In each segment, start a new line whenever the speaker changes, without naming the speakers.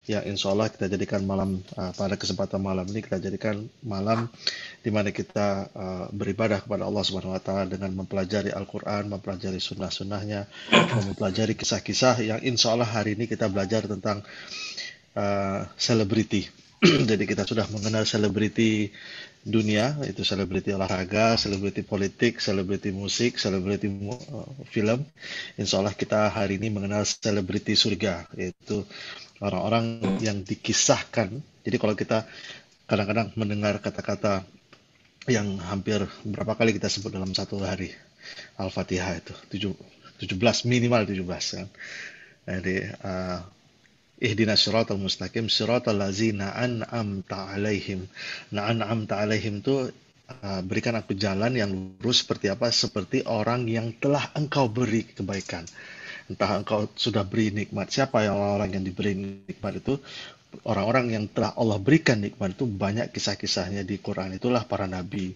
Ya, insya Allah kita jadikan malam pada kesempatan malam ini kita jadikan malam di mana kita beribadah kepada Allah Subhanahu Wa Taala dengan mempelajari Al-Quran, mempelajari sunnah-sunnahnya, mempelajari kisah-kisah yang insya Allah hari ini kita belajar tentang selebriti. Jadi kita sudah mengenal selebriti dunia, itu selebriti olahraga, selebriti politik, selebriti musik, selebriti film. Insya Allah kita hari ini mengenal selebriti surga, yaitu orang-orang yang dikisahkan. Jadi kalau kita kadang-kadang mendengar kata-kata yang hampir berapa kali kita sebut dalam satu hari, Al-Fatihah itu 17 minimal 17 kan. Jadi ihdinas siratal mustaqim siratal ladzina an'amta alaihim. Nah, an'amta alaihim itu berikan aku jalan yang lurus seperti apa? Seperti orang yang telah engkau beri kebaikan. Entah engkau sudah beri nikmat. Siapa yang orang-orang yang diberi nikmat itu? Orang-orang yang telah Allah berikan nikmat itu banyak kisah-kisahnya di Quran. Itulah para nabi.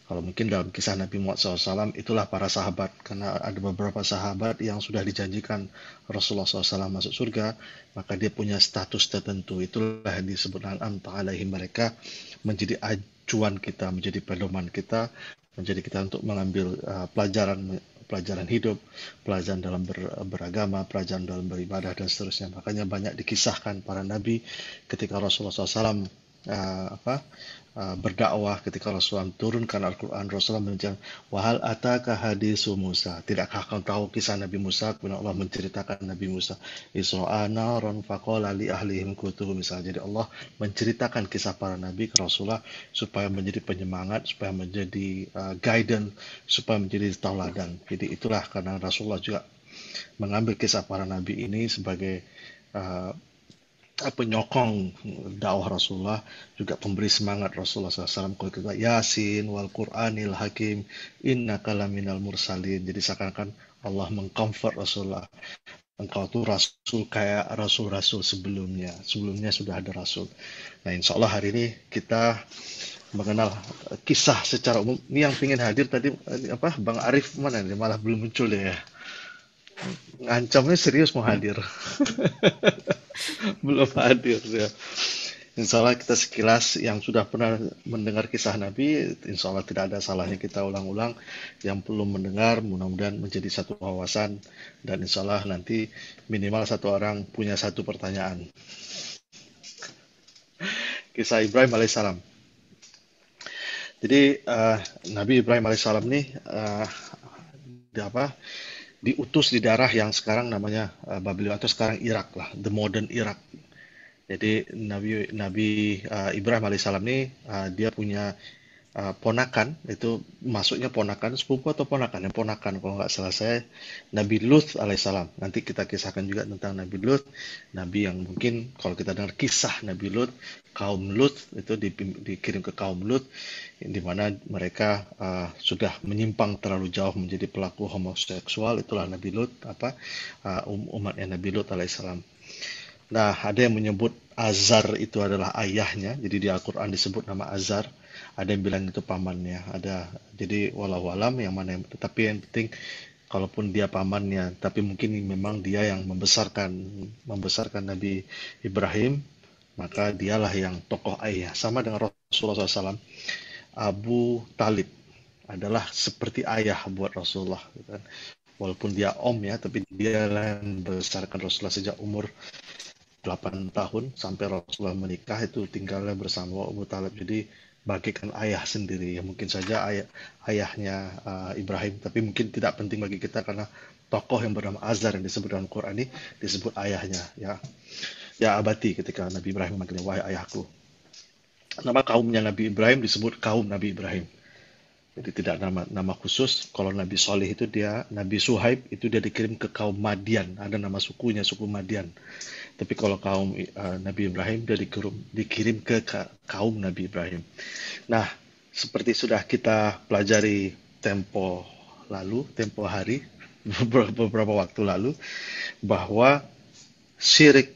Kalau mungkin dalam kisah Nabi Muhammad SAW, itulah para sahabat. Karena ada beberapa sahabat yang sudah dijanjikan Rasulullah SAW masuk surga, maka dia punya status tertentu. Itulah yang disebut an'am ta'alaihim, mereka menjadi acuan kita, menjadi pedoman kita, menjadi kita untuk mengambil pelajaran hidup, pelajaran dalam beragama, pelajaran dalam beribadah dan seterusnya. Makanya banyak dikisahkan para nabi ketika Rasulullah SAW berdakwah, ketika Rasulullah turunkan Al-Quran, Rasulullah menjelaskan, wahal ataka hadisu Musa, tidakkah kau tahu kisah Nabi Musa? Kemudian Allah menceritakan Nabi Musa, Isra'a naron faqala li ahlihim kutuhu, misalnya. Jadi Allah menceritakan kisah para nabi ke Rasulullah supaya menjadi penyemangat, supaya menjadi guidance, supaya menjadi tauladan. Jadi itulah karena Rasulullah juga mengambil kisah para nabi ini sebagai penyokong dakwah Rasulullah, juga pemberi semangat Rasulullah SAW. Kalau kita Yasin wal Qur'anil Hakim innaka laminal mursalin. Jadi seakan-akan Allah mengcomfort Rasulullah. Engkau tuh rasul kayak rasul-rasul sebelumnya. Sebelumnya sudah ada rasul. Nah, insya Allah hari ini kita mengenal kisah secara umum. Ini yang ingin hadir tadi Bang Arif mana nih? Malah belum muncul ya. Ngancamnya serius mau hadir. Belum hadir ya. Insya Allah kita sekilas yang sudah pernah mendengar kisah Nabi, insya Allah tidak ada salahnya kita ulang-ulang. Yang belum mendengar, mudah-mudahan menjadi satu wawasan. Dan insya Allah nanti minimal satu orang punya satu pertanyaan. Kisah Ibrahim alaihissalam. Jadi Nabi Ibrahim alaihissalam ini diutus di daerah yang sekarang namanya Babylon, atau sekarang Irak lah, the modern Irak. Jadi Nabi Ibrahim alaihissalam ini dia punya ponakan, itu masuknya ponakan, sepupu atau ponakan, yang ponakan kalau nggak salah saya, Nabi Lut alaihissalam. Nanti kita kisahkan juga tentang Nabi Lut, Nabi yang mungkin kalau kita dengar kisah Nabi Lut, kaum Lut itu dikirim ke kaum Lut, di mana mereka sudah menyimpang terlalu jauh menjadi pelaku homoseksual. Itulah Nabi Lut, umatnya Nabi Lut alaihissalam. Nah, ada yang menyebut Azar itu adalah ayahnya, jadi di Al-Quran disebut nama Azar. Ada yang bilang itu pamannya. Jadi walau alam yang mana yang, tetapi yang penting kalaupun dia pamannya, tapi mungkin memang dia yang membesarkan Nabi Ibrahim, maka dialah yang tokoh ayah. Sama dengan Rasulullah SAW, Abu Talib adalah seperti ayah buat Rasulullah. Walaupun dia om ya, tapi dia yang membesarkan Rasulullah sejak umur 8 tahun sampai Rasulullah menikah, itu tinggalnya bersama Abu Talib. Jadi bagikan ayah sendiri. Ya, mungkin saja ayahnya Ibrahim, tapi mungkin tidak penting bagi kita karena tokoh yang bernama Azar yang disebut dalam Quran ini disebut ayahnya. Ya abati, ketika Nabi Ibrahim memanggilnya wahai ayahku. Nama kaumnya Nabi Ibrahim disebut kaum Nabi Ibrahim. Jadi tidak nama khusus. Kalau Nabi Soleh itu Nabi Suhaib itu dia dikirim ke kaum Madian. Ada nama sukunya, suku Madian. Tapi kalau kaum Nabi Ibrahim dia dikirim ke kaum Nabi Ibrahim. Nah, seperti sudah kita pelajari tempo hari, beberapa waktu lalu, bahwa syirik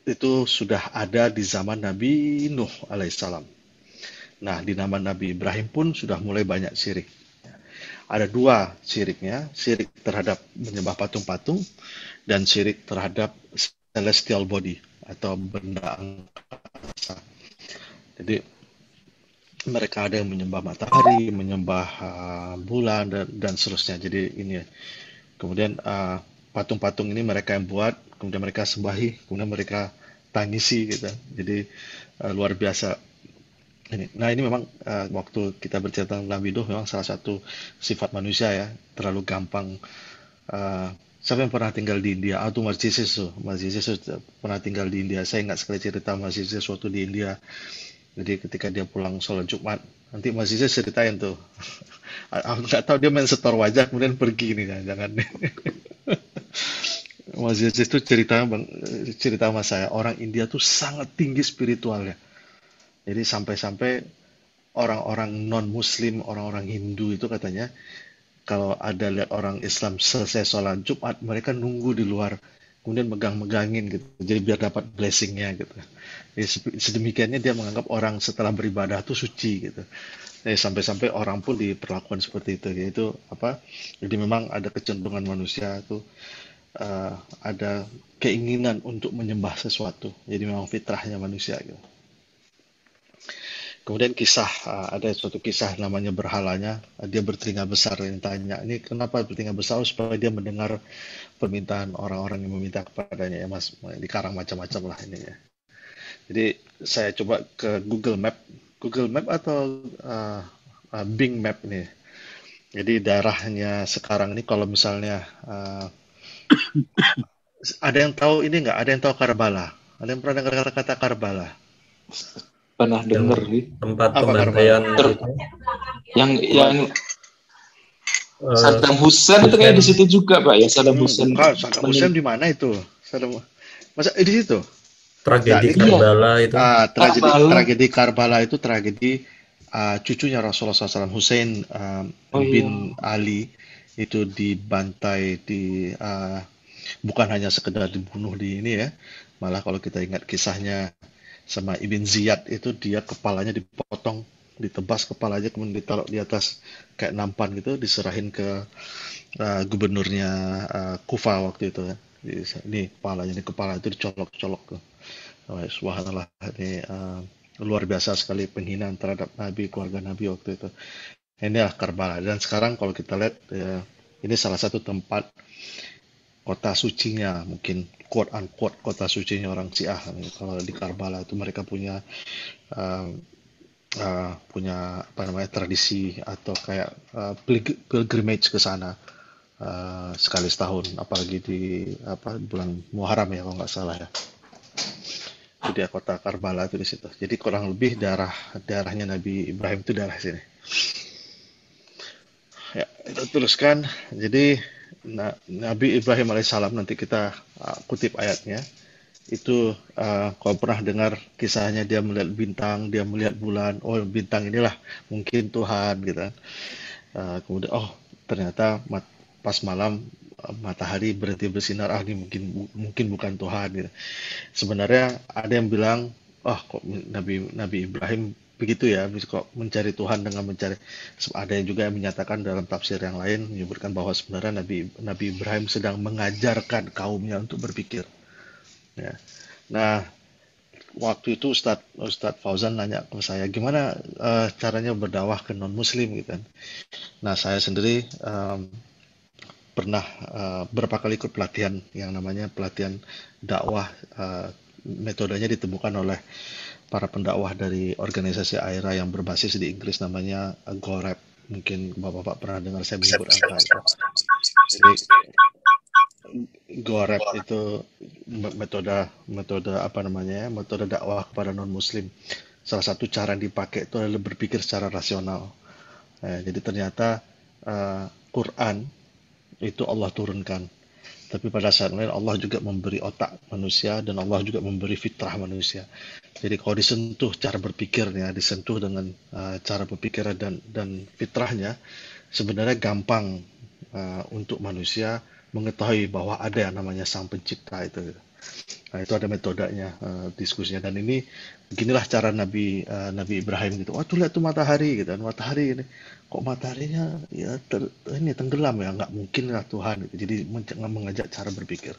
itu sudah ada di zaman Nabi Nuh alaihissalam. Nah, di zaman Nabi Ibrahim pun sudah mulai banyak syirik. Ada dua syiriknya, syirik terhadap menyembah patung-patung dan syirik terhadap celestial body atau benda angkasa. Jadi mereka ada yang menyembah matahari, menyembah bulan dan seterusnya. Jadi ini ya. Kemudian patung-patung ini mereka yang buat, kemudian mereka sembahi, kemudian mereka tangisi gitu. Jadi luar biasa ini. Nah ini memang waktu kita bercerita tentang Nabi Nuh memang salah satu sifat manusia ya, terlalu gampang. Siapa yang pernah tinggal di India? Tuh Mas Jisis tuh. Mas Jisis tuh pernah tinggal di India. Saya ingat sekali cerita Mas Jisis waktu di India. Jadi ketika dia pulang sholat Jumat, nanti Mas Jisis ceritain tuh. Aku nggak tahu dia main setor wajah kemudian pergi nih, jangan. Mas Jisis tuh cerita sama saya, orang India tuh sangat tinggi spiritualnya. Jadi sampai-sampai orang-orang non-Muslim, orang-orang Hindu itu katanya kalau ada lihat orang Islam selesai sholat Jumat, mereka nunggu di luar, kemudian megang-megangin gitu, jadi biar dapat blessingnya gitu. Jadi sedemikiannya dia menganggap orang setelah beribadah itu suci gitu. Jadi sampai-sampai orang pun diperlakukan seperti itu, yaitu apa? Jadi memang ada kecenderungan manusia itu ada keinginan untuk menyembah sesuatu. Jadi memang fitrahnya manusia gitu. Kemudian ada suatu kisah namanya berhalanya, dia bertelinga besar yang tanya, ini kenapa bertelinga besar? Supaya dia mendengar permintaan orang-orang yang meminta kepadanya ya Mas, dikarang macam-macam lah ini ya. Jadi saya coba ke Google Map atau Bing Map ini. Jadi daerahnya sekarang ini kalau misalnya ada yang tahu ini nggak? Ada yang tahu Karbala? Ada yang pernah dengar kata-kata Karbala?
Pernah
Yang
denger sih.
tempat
Apa
pembantaian
Karbala?
itu.
Yang Saddam Hussein itu kayak di situ juga, Pak, ya. Saddam Hussein.
Bukan, Saddam Hussein di mana itu? Masa di situ?
Tragedi
Jadi
Karbala itu.
tragedi Karbala itu tragedi cucunya Rasulullah SAW, Hussein bin Ali itu dibantai bukan hanya sekedar dibunuh di ini ya, malah kalau kita ingat kisahnya sama Ibn Ziyad itu dia kepalanya dipotong, ditebas kepalanya kemudian ditaruh di atas kayak nampan gitu, diserahin ke gubernurnya Kufa waktu itu ya. Ini kepala itu dicolok-colok tuh. Subhanallah, ini luar biasa sekali penghinaan terhadap Nabi, keluarga Nabi waktu itu. Inilah Karbala. Dan sekarang kalau kita lihat, ini salah satu tempat kota sucinya, mungkin quote unquote kota sucinya orang Syiah. Kalau di Karbala itu mereka punya apa namanya tradisi atau kayak pilgrimage ke sana sekali setahun, apalagi di bulan Muharram ya kalau nggak salah ya. Jadi kota Karbala itu di situ. Jadi kurang lebih daerahnya Nabi Ibrahim itu daerah sini. Ya, kita teruskan. Jadi Nabi Ibrahim alaihissalam, nanti kita kutip ayatnya. Itu kalau pernah dengar kisahnya, dia melihat bintang, dia melihat bulan. Oh, bintang inilah mungkin Tuhan gitu. Kemudian ternyata pas malam matahari berhenti bersinar, ini mungkin bukan Tuhan gitu. Sebenarnya ada yang bilang, kok Nabi Ibrahim begitu ya, kok mencari Tuhan dengan mencari. Ada yang juga yang menyatakan dalam tafsir yang lain menyebutkan bahwa sebenarnya Nabi Ibrahim sedang mengajarkan kaumnya untuk berpikir. Ya. Nah, waktu itu Ustadz Fauzan nanya ke saya, gimana caranya berdakwah ke non-Muslim gitu kan. Nah, saya sendiri pernah berapa kali ikut pelatihan yang namanya pelatihan dakwah, metodenya ditemukan oleh para pendakwah dari organisasi AIRA yang berbasis di Inggris, namanya GoRap. Mungkin Bapak-Bapak pernah dengar saya menyebut angka itu. Jadi GoRap itu metode apa namanya? Metode dakwah kepada non-Muslim. Salah satu cara yang dipakai itu adalah berpikir secara rasional. Jadi ternyata Quran itu Allah turunkan. Tapi pada saat lain Allah juga memberi otak manusia dan Allah juga memberi fitrah manusia. Jadi kalau disentuh cara berpikirnya, disentuh dengan cara berpikir dan fitrahnya, sebenarnya gampang untuk manusia mengetahui bahwa ada yang namanya Sang Pencipta itu. Nah, itu ada metodenya, diskusinya. Dan beginilah cara Nabi Ibrahim gitu. Tuh lihat tuh matahari gitu. Matahari ini, kok mataharinya ya ini tenggelam ya, nggak mungkin lah Tuhan gitu. Jadi mengajak cara berpikir.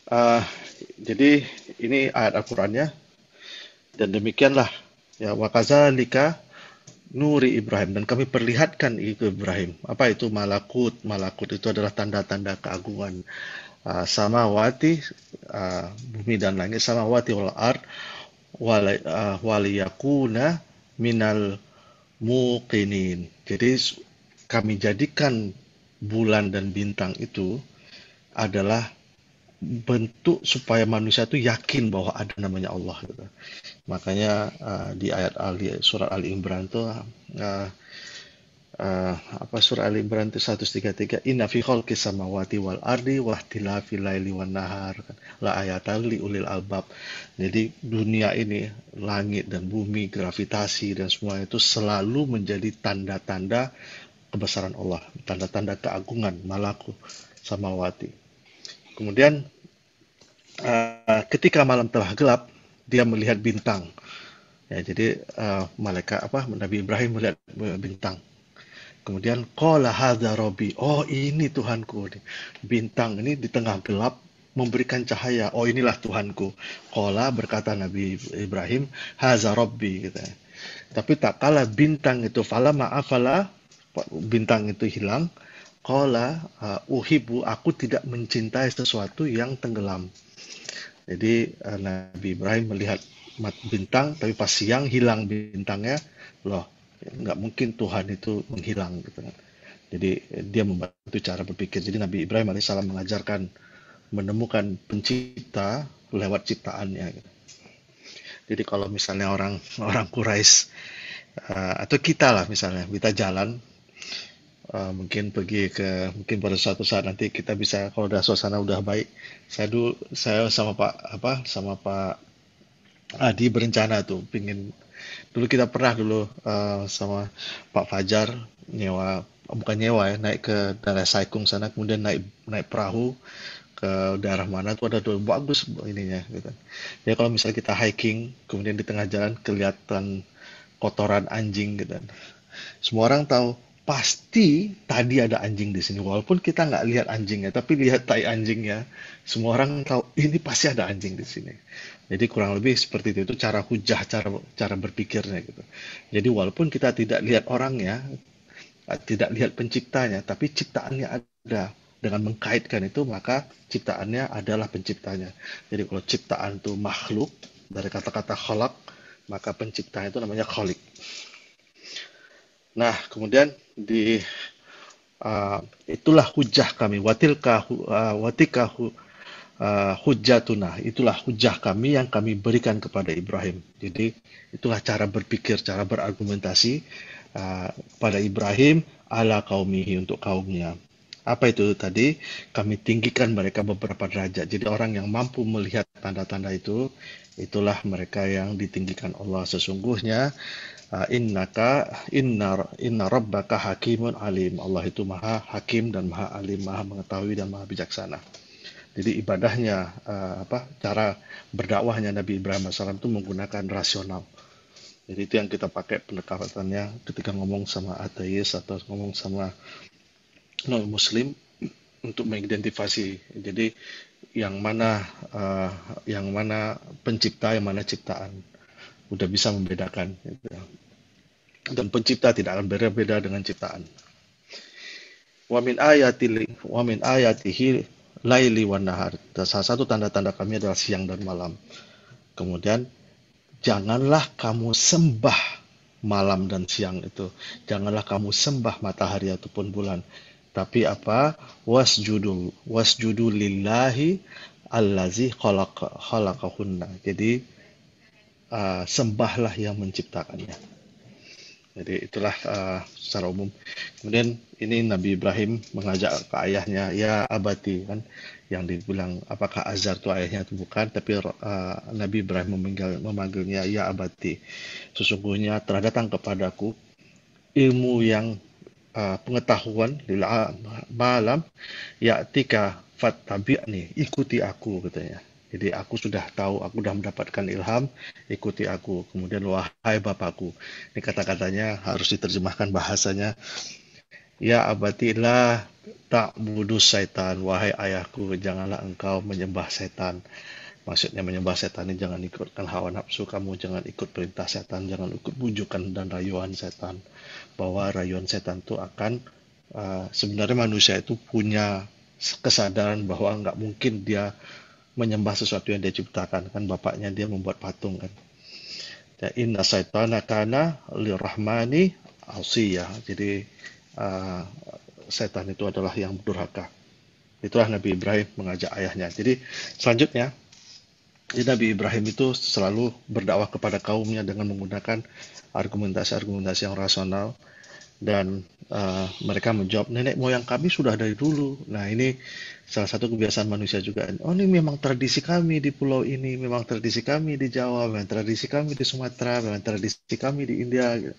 Uh, jadi ini ayat Al-Qur'annya, dan demikianlah ya, wa kadzalika nuri Ibrahim, dan kami perlihatkan itu Ibrahim. Apa itu malakut? Malakut itu adalah tanda-tanda keagungan. Samawati, bumi dan langit, samawati wal ard, waliyakuna minal muqinin. Jadi kami jadikan bulan dan bintang itu adalah bentuk supaya manusia itu yakin bahwa ada namanya Allah gitu. Makanya di ayat surat Ali Imran itu apa, surah Ali Imran itu 133, inna fi khalqis samawati wal ardi wa ikhtilafil laili wan nahar la ayatan li ulil albab. Jadi dunia ini, langit dan bumi, gravitasi dan semua itu selalu menjadi tanda-tanda kebesaran Allah, tanda-tanda keagungan, malaku samawati. Kemudian ketika malam telah gelap, dia melihat bintang. Ya, jadi Nabi Ibrahim melihat bintang. Kemudian qala hadza rabbi. Oh, ini Tuhanku. Bintang ini di tengah gelap memberikan cahaya. Oh, inilah Tuhanku. Qala, berkata Nabi Ibrahim, hadza rabbi gitu. Tapi tak kala bintang itu bintang itu hilang. Qala uhibu, aku tidak mencintai sesuatu yang tenggelam. Jadi Nabi Ibrahim melihat bintang, tapi pas siang hilang bintangnya. Loh, nggak mungkin Tuhan itu menghilang gitu kan. Jadi dia membantu cara berpikir. Jadi Nabi Ibrahim alaihissalam mengajarkan menemukan pencipta lewat ciptaannya gitu. Jadi kalau misalnya orang Quraisy atau kita lah, misalnya kita jalan, mungkin mungkin pada suatu saat nanti kita bisa, kalau udah suasana udah baik, saya sama Pak Adi berencana tuh pingin. Dulu kita pernah sama Pak Fajar bukan nyewa ya, naik ke daerah Saikung sana, kemudian naik perahu ke daerah mana tuh ada tuh bagus ininya gitu. Ya kalau misalnya kita hiking, kemudian di tengah jalan kelihatan kotoran anjing gitu. Semua orang tahu pasti tadi ada anjing di sini, walaupun kita nggak lihat anjingnya, tapi lihat tai anjingnya, semua orang tahu ini pasti ada anjing di sini. Jadi kurang lebih seperti itu cara hujah, cara berpikirnya gitu. Jadi walaupun kita tidak lihat orangnya, tidak lihat penciptanya, tapi ciptaannya ada. Dengan mengkaitkan itu, maka ciptaannya adalah penciptanya. Jadi kalau ciptaan itu makhluk, dari kata-kata khalaq, maka pencipta itu namanya khaliq. Nah, kemudian itulah hujah kami, watika hujjatuna, itulah hujah kami yang kami berikan kepada Ibrahim. Jadi itulah cara berpikir, cara berargumentasi pada Ibrahim ala qaumihi, untuk kaumnya. Apa itu tadi? Kami tinggikan mereka beberapa derajat. Jadi orang yang mampu melihat tanda-tanda itu, itulah mereka yang ditinggikan Allah. Sesungguhnya inna rabbaka hakimun alim. Allah itu maha hakim dan maha alim, maha mengetahui dan maha bijaksana. Jadi ibadahnya, cara berdakwahnya Nabi Ibrahim AS itu menggunakan rasional. Jadi itu yang kita pakai pendekatannya ketika ngomong sama ateis atau ngomong sama non-muslim, untuk mengidentifikasi. Jadi yang mana pencipta, yang mana ciptaan. Udah bisa membedakan. Gitu. Dan pencipta tidak akan berbeda dengan ciptaan. Wa min ayatihi laili wan nahar. Salah satu tanda-tanda kami adalah siang dan malam. Kemudian janganlah kamu sembah malam dan siang itu. Janganlah kamu sembah matahari ataupun bulan. Tapi apa? Wasjudu lillahi allazi khalaqahunna. Jadi sembahlah yang menciptakannya. Jadi itulah secara umum. Kemudian ini Nabi Ibrahim mengajak ke ayahnya, ya abati, kan, yang dibilang apakah Azar itu ayahnya atau bukan, tapi Nabi Ibrahim memanggilnya ya abati. Sesungguhnya telah datang kepadaku ilmu yang pengetahuan lil malam ya'tika fattabi'ni, ikuti aku katanya. Jadi aku sudah tahu, aku sudah mendapatkan ilham, ikuti aku. Kemudian wahai bapakku. Ini kata-katanya harus diterjemahkan bahasanya. Ya abati, tak budus setan, wahai ayahku, janganlah engkau menyembah setan. Maksudnya menyembah setan ini jangan ikutkan hawa nafsu kamu, jangan ikut perintah setan, jangan ikut bujukan dan rayuan setan. Bahwa rayuan setan itu akan sebenarnya manusia itu punya kesadaran bahwa nggak mungkin dia menyembah sesuatu yang dia ciptakan, kan bapaknya dia membuat patung kan. Ya, inna syaitana kana lirrahmani asiyah. Jadi uh, setan itu adalah yang durhaka. Itulah Nabi Ibrahim mengajak ayahnya. Jadi selanjutnya, Nabi Ibrahim itu selalu berdakwah kepada kaumnya dengan menggunakan argumentasi-argumentasi yang rasional, dan mereka menjawab, nenek moyang kami sudah dari dulu. Nah, ini salah satu kebiasaan manusia juga. Oh, ini memang tradisi kami di pulau ini, memang tradisi kami di Jawa, memang tradisi kami di Sumatera, memang tradisi kami di India. Gitu.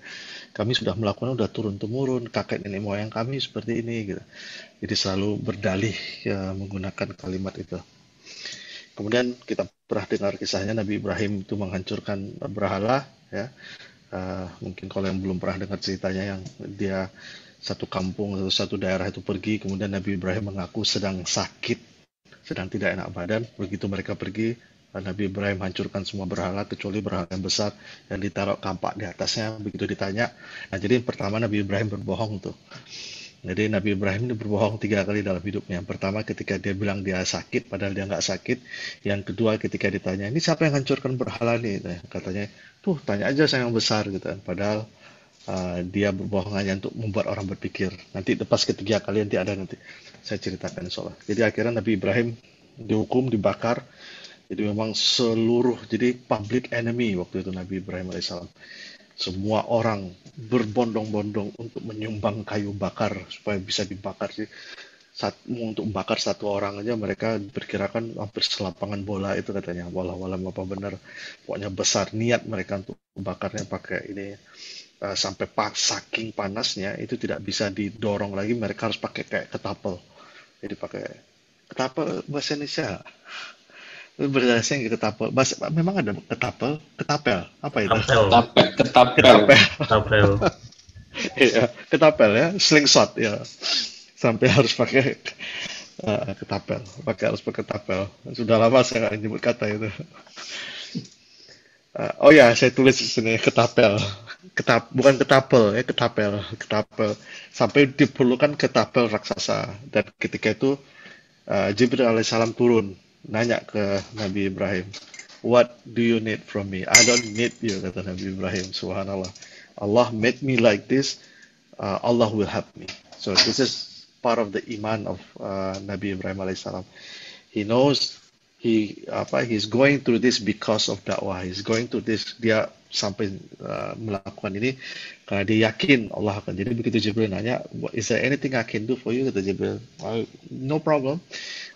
Kami sudah melakukan, sudah turun-temurun, kakek nenek moyang kami seperti ini. Gitu. Jadi selalu berdalih ya, menggunakan kalimat itu. Kemudian kita pernah dengar kisahnya Nabi Ibrahim itu menghancurkan berhala, ya. Mungkin kalau yang belum pernah dengar ceritanya, yang dia satu kampung atau satu daerah itu pergi, kemudian Nabi Ibrahim mengaku sedang sakit, sedang tidak enak badan. Begitu mereka pergi, Nabi Ibrahim hancurkan semua berhala kecuali berhala yang besar yang ditaruh kampak di atasnya. Begitu ditanya, nah jadi pertama Nabi Ibrahim berbohong tuh. Jadi Nabi Ibrahim ini berbohong 3 kali dalam hidupnya. Yang pertama ketika dia bilang dia sakit, padahal dia nggak sakit. Yang kedua ketika ditanya, ini siapa yang hancurkan berhala nih? Nah, katanya, tuh tanya aja saya yang besar gitu kan. Padahal dia berbohong hanya untuk membuat orang berpikir. Nanti lepas ketiga kali nanti ada nanti saya ceritakan soal. Jadi akhirnya Nabi Ibrahim dihukum, dibakar. Jadi memang jadi public enemy waktu itu Nabi Ibrahim alaihissalam. Semua orang berbondong-bondong untuk menyumbang kayu bakar supaya bisa dibakar sih. Untuk membakar satu orang aja mereka diperkirakan hampir selapangan bola itu katanya. Walau apa benar. Pokoknya besar niat mereka untuk bakarnya pakai ini. Sampai saking panasnya itu tidak bisa didorong lagi, mereka harus pakai kayak ketapel. Jadi pakai ketapel bahasa Indonesia. Bahasa Inggris ketapel. Memang ada ketapel. Apa itu?
Ketapel.
Tapel.
Iya, ketapel ya, slingshot ya. Sampai harus pakai ketapel. Harus pakai ketapel. Sudah lama saya nggak nyebut kata itu. Oh ya, saya tulis di sini ketapel. Bukan ketapel ya, ketapel. Sampai diperlukan ketapel raksasa. Dan ketika itu Jibril alaihissalam turun nanya ke Nabi Ibrahim, what do you need from me? I don't need you, kata Nabi Ibrahim. Subhanallah, Allah made me like this, Allah will help me. So this is part of the iman of Nabi Ibrahim alaihissalam. He knows he's going through this because of dakwah. He's going through this, dia sampai melakukan ini karena dia yakin Allah akan. Jadi begitu Jibril nanya, is there anything I can do for you, kata Jibril, no problem,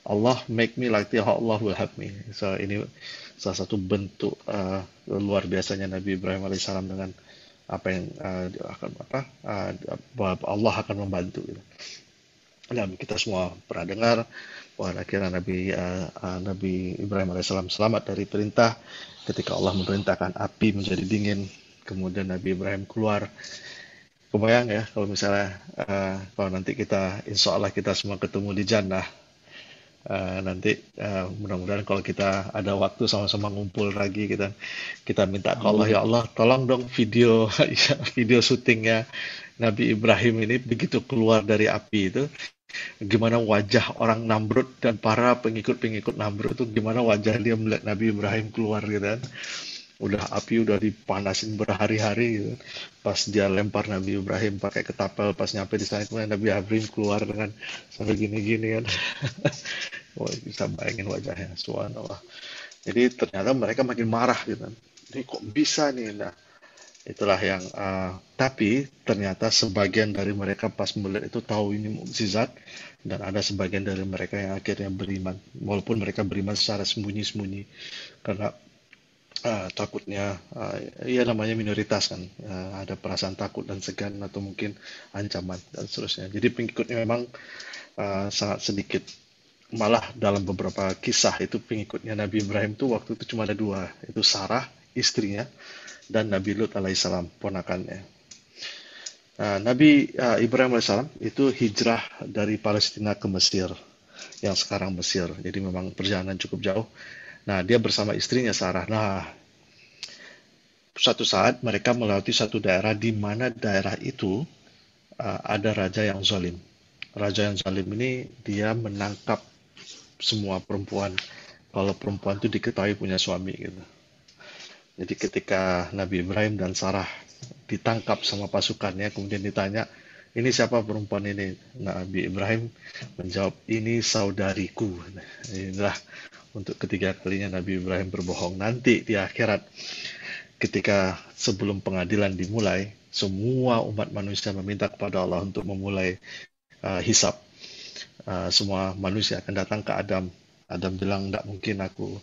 Allah make me like this, Allah will help me. So ini salah satu bentuk luar biasanya Nabi Ibrahim alaihissalam dengan apa yang bahwa Allah akan membantu. Dan kita semua pernah dengar bahwa akhirnya Nabi Ibrahim alaihissalam selamat dari perintah ketika Allah memerintahkan api menjadi dingin. Kemudian Nabi Ibrahim keluar. Kebayang ya kalau misalnya kalau nanti insya Allah kita semua ketemu di Jannah. Nanti mudah-mudahan kalau kita ada waktu sama-sama ngumpul lagi, kita minta ke Allah, ya Allah tolong dong video syutingnya Nabi Ibrahim ini begitu keluar dari api itu, gimana wajah orang Namrud dan para pengikut-pengikut Namrud itu, gimana wajah dia melihat Nabi Ibrahim keluar gitu kan. Api udah dipanasin berhari-hari gitu. Pas dia lempar Nabi Ibrahim pakai ketapel, pas nyampe di sana kemudian Nabi Ibrahim keluar dengan sampai gini-gini kan. Wah, bisa bayangin wajahnya, subhanallah. Jadi ternyata mereka makin marah gitu kan. Ini kok bisa nih? Nah, itulah yang tapi ternyata sebagian dari mereka pas melihat itu tahu ini mukjizat, dan ada sebagian dari mereka yang akhirnya beriman, walaupun mereka beriman secara sembunyi-sembunyi karena takutnya, ya namanya minoritas kan, ada perasaan takut dan segan atau mungkin ancaman dan seterusnya. Jadi pengikutnya memang sangat sedikit. Malah dalam beberapa kisah itu pengikutnya Nabi Ibrahim itu waktu itu cuma ada 2, itu Sarah istrinya dan Nabi Lut alaihissalam ponakannya. Nabi Ibrahim alaihissalam itu hijrah dari Palestina ke Mesir, yang sekarang Mesir. Jadi memang perjalanan cukup jauh. Nah, dia bersama istrinya Sarah. Nah, suatu saat mereka melewati satu daerah di mana daerah itu ada raja yang zalim. Raja yang zalim ini dia menangkap semua perempuan. Kalau perempuan itu diketahui punya suami gitu. Jadi ketika Nabi Ibrahim dan Sarah ditangkap sama pasukannya, kemudian ditanya, ini siapa perempuan ini? Nabi Ibrahim menjawab, ini saudariku. Inilah untuk ketiga kalinya Nabi Ibrahim berbohong. Nanti di akhirat, ketika sebelum pengadilan dimulai, semua umat manusia meminta kepada Allah untuk memulai hisab. Semua manusia akan datang ke Adam. Adam bilang, tidak mungkin aku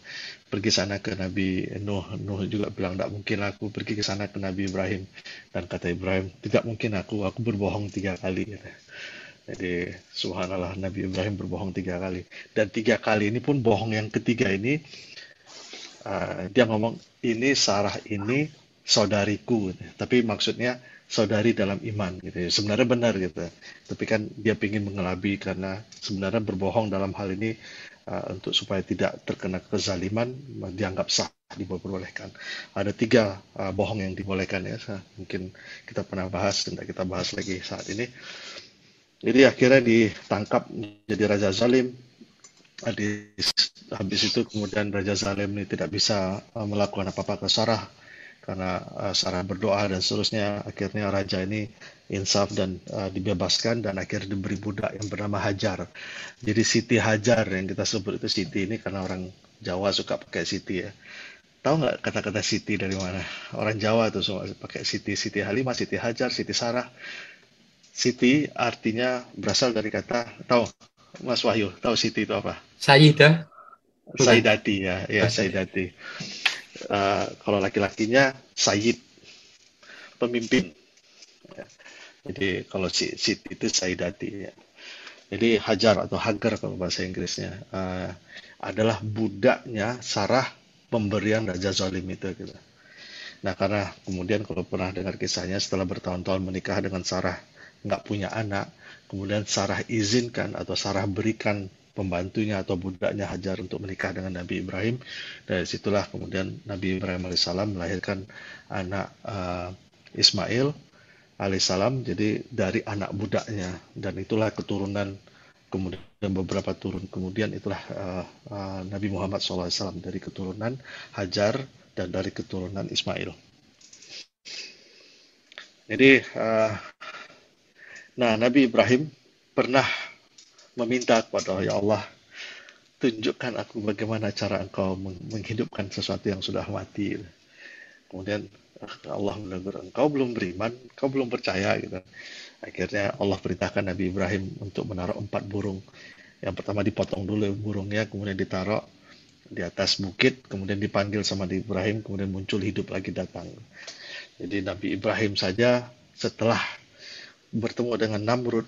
pergi sana ke Nabi Nuh. Nuh juga bilang, tidak mungkin aku pergi ke sana ke Nabi Ibrahim. Dan kata Ibrahim, tidak mungkin aku berbohong 3 kali. Jadi, subhanallah, Nabi Ibrahim berbohong 3 kali. Dan 3 kali ini pun bohong yang ketiga ini, dia ngomong, ini Sarah ini saudariku. Tapi maksudnya, saudari dalam iman gitu ya. Sebenarnya benar gitu. Tapi kan dia ingin mengelabui karena sebenarnya berbohong dalam hal ini untuk supaya tidak terkena kezaliman dianggap sah, diperbolehkan. Ada 3 bohong yang dibolehkan ya. Mungkin kita pernah bahas, tidak kita bahas lagi saat ini. Jadi akhirnya ditangkap jadi raja zalim. Habis itu kemudian Raja Zalim ini tidak bisa melakukan apa-apa ke Sarah karena Sarah berdoa dan seterusnya. Akhirnya raja ini insaf dan dibebaskan dan akhirnya diberi budak yang bernama Hajar. Jadi Siti Hajar yang kita sebut itu Siti ini karena orang Jawa suka pakai Siti ya. Tahu nggak kata-kata Siti dari mana? Orang Jawa tuh semua pakai Siti, Siti Halimah, Siti Hajar, Siti Sarah. Siti artinya berasal dari kata, tahu Mas Wahyu, tahu Siti itu apa?
Sayyidah, bukan?
Saidati ya, ya Saidati. Kalau laki-lakinya Sayyid, pemimpin. Ya. Jadi kalau Siti itu Saidati ya. Jadi Hajar atau Hagar kalau bahasa Inggrisnya adalah budaknya Sarah pemberian Raja Zalim itu gitu. Nah karena kemudian kalau pernah dengar kisahnya setelah bertahun-tahun menikah dengan Sarah nggak punya anak, kemudian Sarah izinkan atau Sarah berikan pembantunya atau budaknya Hajar untuk menikah dengan Nabi Ibrahim. Dari situlah kemudian Nabi Ibrahim alaihissalam melahirkan anak Ismail alaihissalam. Jadi dari anak budaknya dan itulah keturunan kemudian beberapa turun kemudian itulah Nabi Muhammad SAW dari keturunan Hajar dan dari keturunan Ismail. Jadi nah, Nabi Ibrahim pernah meminta kepada ya Allah, tunjukkan aku bagaimana cara engkau menghidupkan sesuatu yang sudah mati. Kemudian Allah menegur, engkau belum beriman, engkau belum percaya gitu. Akhirnya Allah perintahkan Nabi Ibrahim untuk menaruh 4 burung. Yang pertama dipotong dulu burungnya, kemudian ditaruh di atas bukit, kemudian dipanggil sama Nabi Ibrahim, kemudian muncul hidup lagi datang. Jadi Nabi Ibrahim saja setelah bertemu dengan Namrud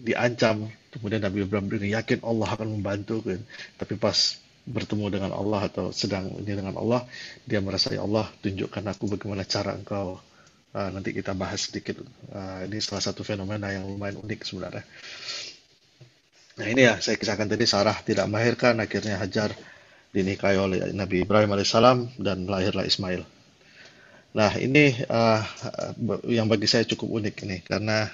diancam, kemudian Nabi Ibrahim yakin Allah akan membantu kan. Tapi pas bertemu dengan Allah atau sedang ini dengan Allah, dia merasa ya Allah tunjukkan aku bagaimana cara engkau. Nanti kita bahas sedikit. Ini salah satu fenomena yang lumayan unik sebenarnya. Nah ini ya saya kisahkan tadi, Sarah tidak melahirkan, akhirnya Hajar dinikahi oleh Nabi Ibrahim alaihissalam dan lahirlah Ismail. Nah ini yang bagi saya cukup unik ini karena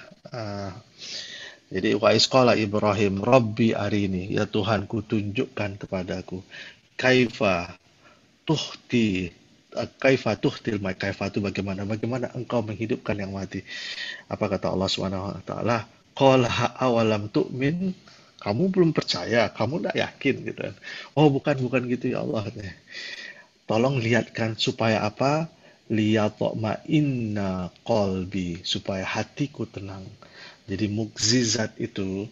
jadi wa isqala Ibrahim Rabbi arini, ya Tuhanku tunjukkan kepadaku kaifa tuhtil mai, kaifa itu bagaimana engkau menghidupkan yang mati. Apa kata Allah Subhanahu wa taala? Qala awalam tu'min, kamu belum percaya, kamu tidak yakin gitu kan. Oh bukan gitu ya Allah. Tolong lihatkan supaya apa? Liyatma inna qalbi, supaya hatiku tenang. Jadi mukjizat itu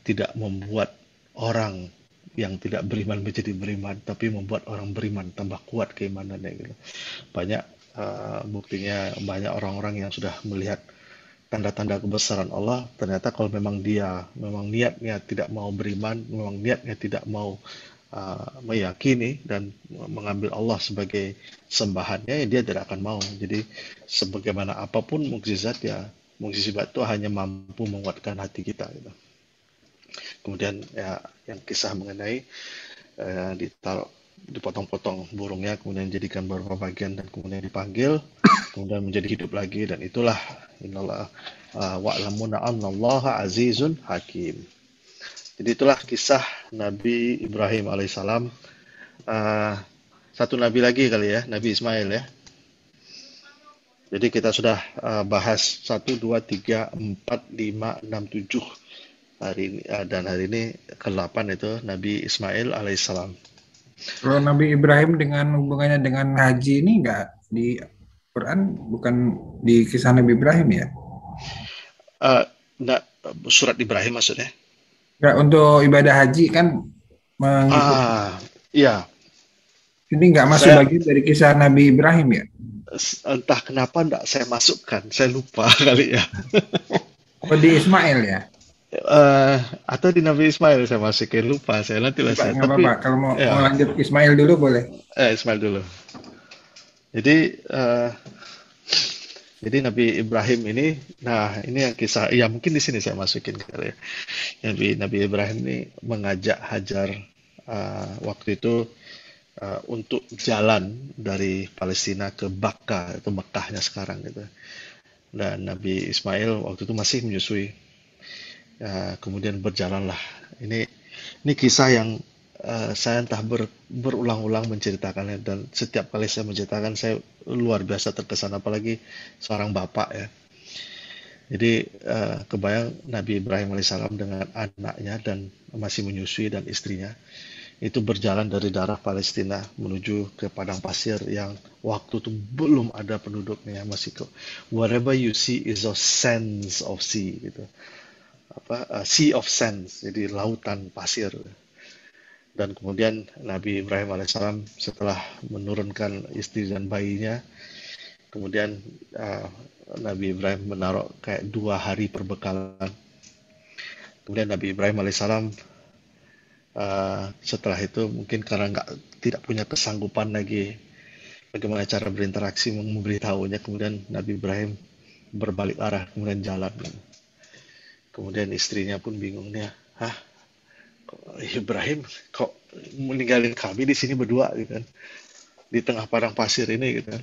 tidak membuat orang yang tidak beriman menjadi beriman, tapi membuat orang beriman tambah kuat keimanannya gitu. Banyak buktinya, banyak orang-orang yang sudah melihat tanda-tanda kebesaran Allah, ternyata kalau memang dia memang niatnya tidak mau beriman, memang niatnya tidak mau meyakini dan mengambil Allah sebagai sembahannya, ya dia tidak akan mau. Jadi sebagaimana apapun mukjizat, ya mukjizat itu hanya mampu menguatkan hati kita gitu. Kemudian ya yang kisah mengenai ditaruh, dipotong-potong burungnya, kemudian jadikan beberapa bagian dan kemudian dipanggil, kemudian menjadi hidup lagi, dan itulah innallaha wa'lamuna annallaha azizun hakim. Jadi itulah kisah Nabi Ibrahim alaihissalam. Satu nabi lagi kali ya, Nabi Ismail ya. Jadi kita sudah bahas 1, 2, 3, 4, 5, 6, 7 hari ini, dan hari ini ke-8 itu Nabi Ismail alaihissalam.
Kalau Nabi Ibrahim dengan hubungannya dengan haji ini nggak di Quran, bukan di kisah Nabi Ibrahim ya?
Nah, surat Ibrahim maksudnya?
Nggak, untuk ibadah haji kan mengikuti.
Iya.
Ini nggak masuk bagian dari kisah Nabi Ibrahim ya?
Entah kenapa enggak saya masukkan, saya lupa kali ya.
Oh, di Ismail ya?
Atau di Nabi Ismail saya masukin, lupa saya nanti lah saya.
Nggak apa-apa, kalau mau lanjut Ismail dulu boleh.
Ismail dulu. Jadi Nabi Ibrahim ini, nah ini yang kisah, ya mungkin di sini saya masukin kali ya. Nabi Ibrahim ini mengajak Hajar waktu itu untuk jalan dari Palestina ke Bakka, itu Mekkahnya sekarang gitu. Dan Nabi Ismail waktu itu masih menyusui. Kemudian berjalanlah. Ini kisah yang saya entah berulang-ulang menceritakannya, dan setiap kali saya menceritakan saya luar biasa terkesan, apalagi seorang bapak ya. Jadi kebayang Nabi Ibrahim alaihissalam dengan anaknya dan masih menyusui dan istrinya itu berjalan dari daerah Palestina menuju ke padang pasir yang waktu itu belum ada penduduknya, masih whatever you see is a sands of sea gitu. Sea of sands, jadi lautan pasir. Dan kemudian Nabi Ibrahim alaihissalam setelah menurunkan istri dan bayinya, kemudian Nabi Ibrahim menaruh kayak 2 hari perbekalan. Kemudian Nabi Ibrahim alaihissalam setelah itu mungkin karena tidak punya kesanggupan lagi bagaimana cara berinteraksi memberitahunya, kemudian Nabi Ibrahim berbalik arah kemudian jalan. Kemudian istrinya pun bingung nih, Ibrahim kok meninggalin kami di sini berdua gitu kan, di tengah padang pasir ini gitu kan.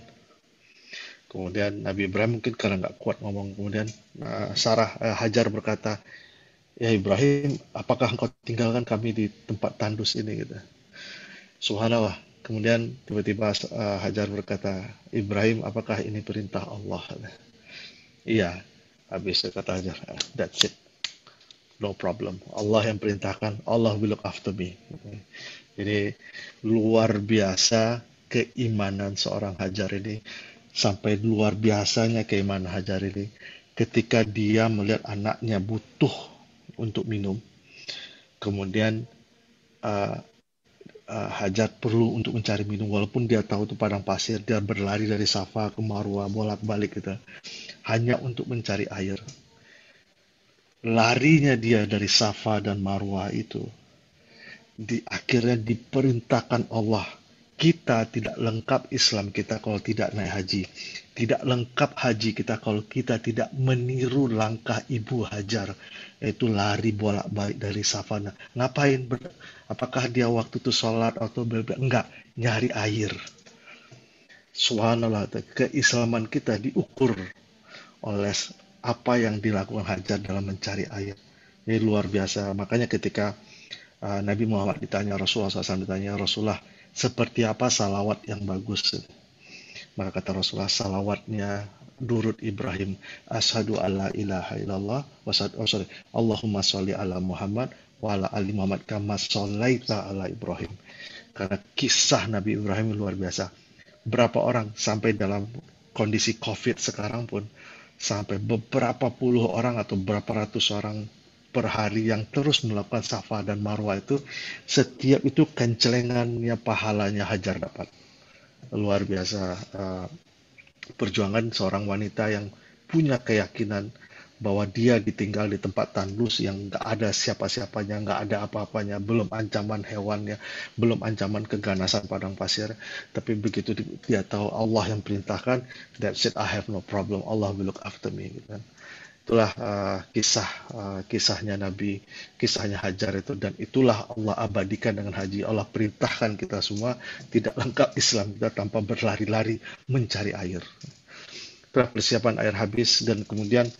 Kemudian Nabi Ibrahim mungkin karena nggak kuat ngomong, kemudian Hajar berkata, ya Ibrahim, apakah engkau tinggalkan kami di tempat tandus ini gitu. Subhanallah. Kemudian tiba-tiba Hajar berkata, Ibrahim, apakah ini perintah Allah? Iya. Habis itu kata Hajar, that's it. No problem. Allah yang perintahkan, Allah will look after me. Jadi luar biasa keimanan seorang Hajar ini, sampai luar biasanya keimanan Hajar ini ketika dia melihat anaknya butuh untuk minum, kemudian Hajar perlu untuk mencari minum, walaupun dia tahu itu padang pasir, dia berlari dari Safa ke Marwah bolak-balik gitu, hanya untuk mencari air. Larinya dia dari Safa dan Marwah itu akhirnya diperintahkan Allah. Kita tidak lengkap Islam kita kalau tidak naik haji. Tidak lengkap haji kita kalau kita tidak meniru langkah Ibu Hajar, yaitu lari bolak-balik dari Safana. Ngapain? Apakah dia waktu itu sholat atau enggak? Nyari air. Subhanallah, keislaman kita diukur oleh apa yang dilakukan Hajar dalam mencari air. Ini luar biasa. Makanya ketika Nabi Muhammad ditanya, Rasulullah SAW ditanya, Rasulullah, seperti apa salawat yang bagus? Maka kata Rasulullah, salawatnya durut Ibrahim, asyhadu alla ilaha illallah Allahumma sholli ala Muhammad wa ala ali Muhammad kama shallaita ala Ibrahim. Karena kisah Nabi Ibrahim luar biasa. Berapa orang sampai dalam kondisi COVID sekarang pun, sampai beberapa puluh orang atau berapa ratus orang per hari yang terus melakukan Safa dan Marwah itu, setiap itu kencelengannya pahalanya Hajar dapat. Luar biasa perjuangan seorang wanita yang punya keyakinan bahwa dia ditinggal di tempat tandus yang nggak ada siapa-siapanya, nggak ada apa-apanya, belum ancaman hewannya, belum ancaman keganasan padang pasir. Tapi begitu dia tahu Allah yang perintahkan, that's it, I have no problem, Allah will look after me. Gitu kan. Itulah kisahnya Nabi, kisahnya Hajar itu, dan itulah Allah abadikan dengan haji. Allah perintahkan kita semua, tidak lengkap Islam kita tanpa berlari-lari mencari air. Itulah persiapan air habis, dan kemudian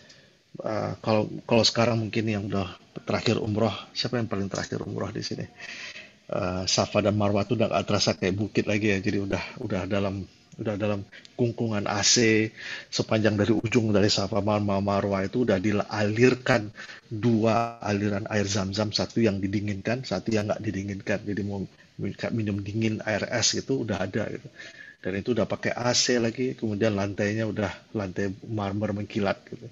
kalau sekarang mungkin yang udah terakhir umroh, siapa yang paling terakhir umroh di sini? Safa dan Marwah itu udah gak terasa kayak bukit lagi ya, jadi udah dalam kungkungan AC sepanjang dari ujung dari Safa Marwah itu udah dialirkan 2 aliran air Zam-Zam, satu yang didinginkan, satu yang nggak didinginkan. Jadi mau minum dingin air es gitu udah ada gitu. Dan itu udah pakai AC lagi, kemudian lantainya udah lantai marmer mengkilat gitu.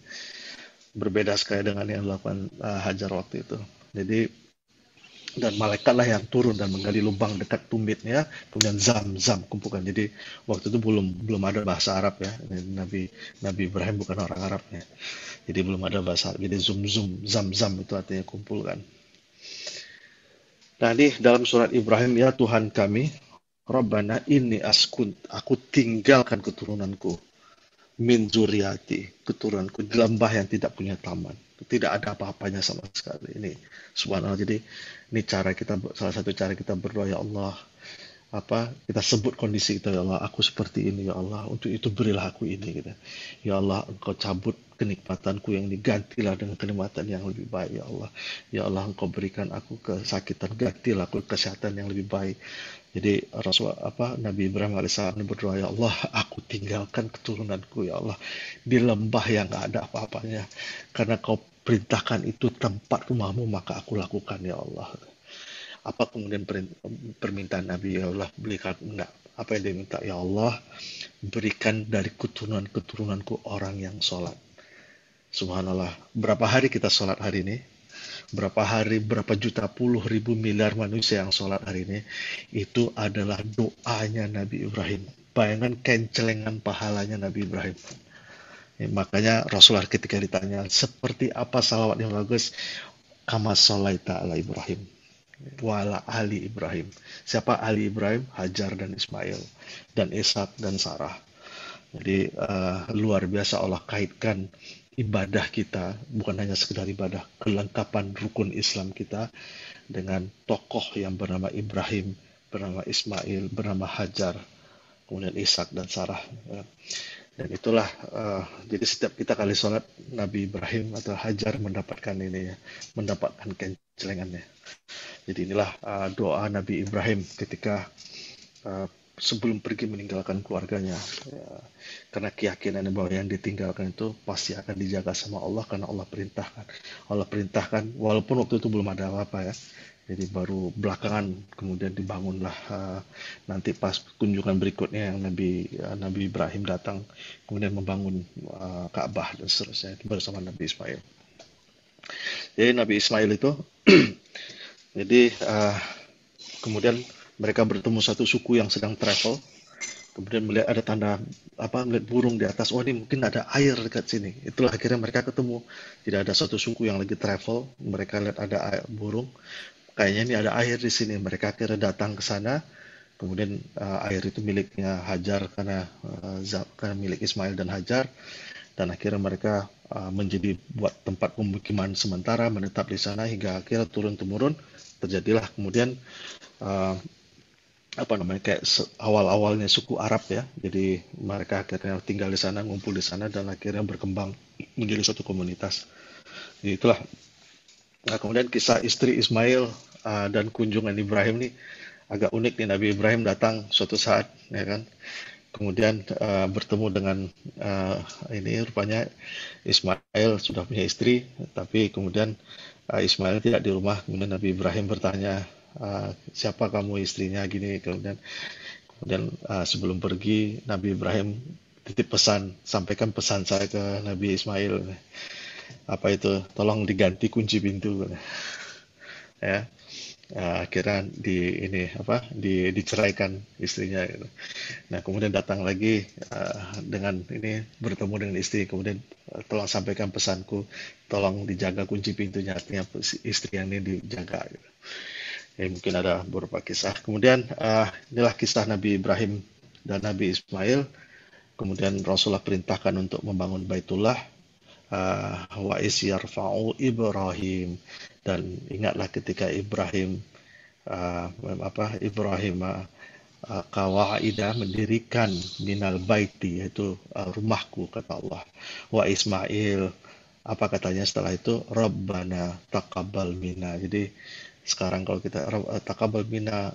Berbeda sekali dengan yang dilakukan Hajar waktu itu. Jadi dan malaikatlah yang turun dan menggali lubang dekat tumitnya, kemudian Zam-Zam kumpulkan. Jadi waktu itu belum ada bahasa Arab ya. Nabi Ibrahim bukan orang Arab ya. Jadi belum ada bahasa Arab. Jadi Zam-Zam itu artinya kumpulkan. Nah, ini dalam surat Ibrahim, ya Tuhan kami, Rabbana inni askun, aku tinggalkan keturunanku, min zuriati, keturunanku di lembah yang tidak punya taman. Tidak ada apa-apanya sama sekali. Ini subhanallah. Jadi ini salah satu cara kita berdoa, ya Allah, kita sebut kondisi kita, ya Allah, aku seperti ini, ya Allah, untuk itu berilah aku ini gitu. Ya Allah, engkau cabut kenikmatanku yang digantilah dengan kenikmatan yang lebih baik, ya Allah. Ya Allah, engkau berikan aku kesakitan, gantilah aku kesehatan yang lebih baik. Jadi Nabi Ibrahim alaihissalam berdoa, ya Allah, aku tinggalkan keturunanku, ya Allah, di lembah yang nggak ada apa-apanya, karena kau perintahkan itu tempat rumahmu, maka aku lakukan, ya Allah. Apa kemudian permintaan Nabi, ya Allah, berikan enggak? Apa yang dia minta? Ya Allah, berikan dari keturunanku orang yang sholat. Subhanallah. Berapa hari kita sholat hari ini? Berapa hari, berapa juta, puluh ribu miliar manusia yang sholat hari ini, itu adalah doanya Nabi Ibrahim. Bayangkan kencelengan pahalanya Nabi Ibrahim. Ya, makanya Rasulullah ketika ditanya, seperti apa salawat yang bagus? Kama sholaita ala Ibrahim, wala ali Ibrahim. Siapa Ali Ibrahim? Hajar dan Ismail, dan Ishak dan Sarah. Jadi luar biasa Allah kaitkan ibadah kita, bukan hanya sekedar ibadah, kelengkapan rukun Islam kita dengan tokoh yang bernama Ibrahim, bernama Ismail, bernama Hajar, kemudian Ishak dan Sarah. Dan itulah, jadi setiap kita kali sholat, Nabi Ibrahim atau Hajar mendapatkan ini ya, mendapatkan kencelengannya. Jadi inilah doa Nabi Ibrahim ketika sebelum pergi meninggalkan keluarganya, ya, karena keyakinan bahwa yang ditinggalkan itu pasti akan dijaga sama Allah, karena Allah perintahkan walaupun waktu itu belum ada apa-apa ya. Jadi baru belakangan kemudian dibangunlah, nanti pas kunjungan berikutnya yang Nabi Ibrahim datang kemudian membangun Ka'bah dan seterusnya bersama Nabi Ismail. Jadi Nabi Ismail itu jadi kemudian mereka bertemu satu suku yang sedang travel, kemudian melihat ada tanda melihat burung di atas. Oh, ini mungkin ada air dekat sini. Itulah akhirnya mereka ketemu. Jadi ada satu suku yang lagi travel, mereka lihat ada burung. Kayaknya ini ada air di sini. Mereka akhirnya datang ke sana. Kemudian air itu miliknya Hajar karena milik Ismail dan Hajar. Dan akhirnya mereka menjadi buat tempat pemukiman sementara, menetap di sana hingga akhirnya turun-temurun terjadilah kemudian kayak awal-awalnya suku Arab ya. Jadi mereka akhirnya tinggal di sana, ngumpul di sana, dan akhirnya berkembang menjadi suatu komunitas. Jadi itulah. Nah, kemudian kisah istri Ismail dan kunjungan Ibrahim ini agak unik nih. Nabi Ibrahim datang suatu saat, ya kan. Kemudian bertemu dengan ini rupanya Ismail sudah punya istri, tapi kemudian Ismail tidak di rumah. Kemudian Nabi Ibrahim bertanya, siapa kamu, istrinya gini. Kemudian sebelum pergi Nabi Ibrahim titip pesan, sampaikan pesan saya ke Nabi Ismail. Apa itu? Tolong diganti kunci pintu. Ya. akhirnya diceraikan istrinya gitu. Nah, kemudian datang lagi dengan ini bertemu dengan istri, kemudian tolong sampaikan pesanku, tolong dijaga kunci pintunya, artinya istri yang ini dijaga gitu. Ya, mungkin ada beberapa kisah. Kemudian inilah kisah Nabi Ibrahim dan Nabi Ismail. Kemudian Rasulullah perintahkan untuk membangun Baitullah. Wa is yarfa'u Ibrahim, dan ingatlah ketika Ibrahim kawaida mendirikan minal baiti, yaitu rumahku, kata Allah. Wa Ismail, apa katanya setelah itu? Rabbana taqabbal minna. Jadi sekarang kalau kita taqabbal minna,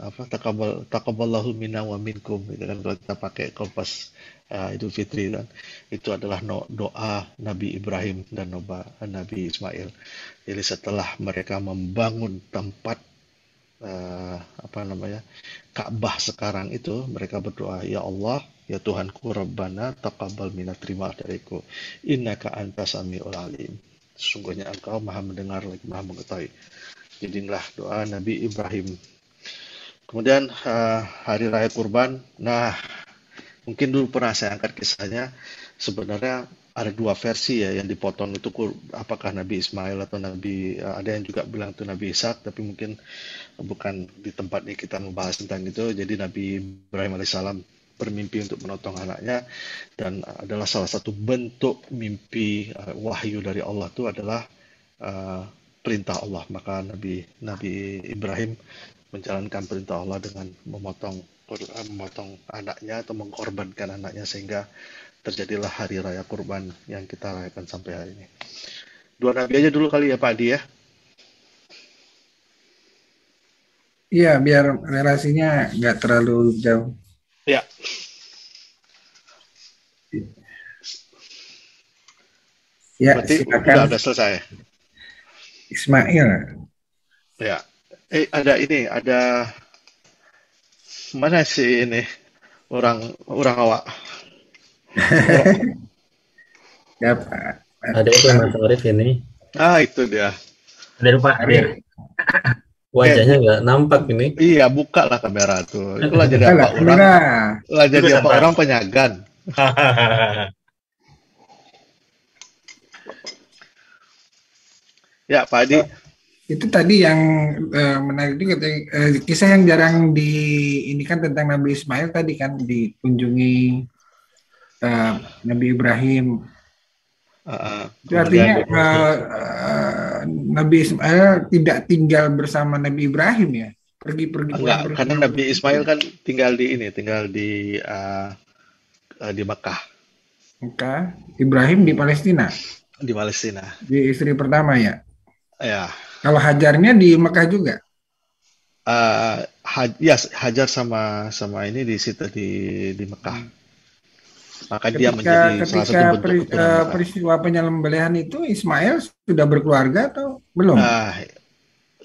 taqabballahu minna wa minkum, gitu kan, kalau kita pakai kompas Idul Fitri kan, itu adalah doa Nabi Ibrahim dan Nabi Ismail. Jadi setelah mereka membangun tempat Ka'bah sekarang itu, mereka berdoa, ya Allah, ya Tuhanku, Rabbana taqabbal minna, terima dariku, innaka antas samiul alim, sesungguhnya engkau maha mendengar lagi maha mengetahui. Jadi inilah doa Nabi Ibrahim. Kemudian hari raya kurban. Nah, mungkin dulu pernah saya angkat kisahnya. Sebenarnya ada dua versi ya yang dipotong itu, apakah Nabi Ismail atau Nabi, ada yang juga bilang itu Nabi Ishak, tapi mungkin bukan di tempat ini kita membahas tentang itu. Jadi Nabi Ibrahim alaihissalam bermimpi untuk menotong anaknya, dan adalah salah satu bentuk mimpi wahyu dari Allah itu adalah perintah Allah. Maka Nabi Ibrahim menjalankan perintah Allah dengan memotong anaknya atau mengkorbankan anaknya, sehingga terjadilah hari raya kurban yang kita rayakan sampai hari ini. Dua nabi aja dulu kali ya Pak Adi ya.
Iya, biar relasinya nggak terlalu jauh.
Ya.
Ya,
berarti
silakan.
udah selesai.
Ismail.
Ya. Ada mana sih ini orang awak?
Ya, Pak.
Ada itu Mas Arif ini.
Itu dia.
Ada Pak Arif. Wajahnya nggak nampak ini.
Iya, buka lah kamera tuh. Itulah jadi apa orang? Lah jadi apa orang penyagan. Ya, Pak Adi.
Itu tadi yang menarik juga, kisah yang jarang ini kan tentang Nabi Ismail tadi kan, dikunjungi Nabi Ibrahim. Itu artinya Nabi Ismail tidak tinggal bersama Nabi Ibrahim ya? Pergi-pergi.
Enggak, karena Nabi Ismail kan tinggal di Mekah.
Mekah, Ibrahim di Palestina.
Di Palestina.
Di istri pertama ya?
Ya.
Kalau Hajarnya di Mekah juga?
Hajar sama ini di situ di Mekah. Maka dia menjadi salah satu bentuk
peristiwa penyembelihan itu Ismail sudah berkeluarga atau belum?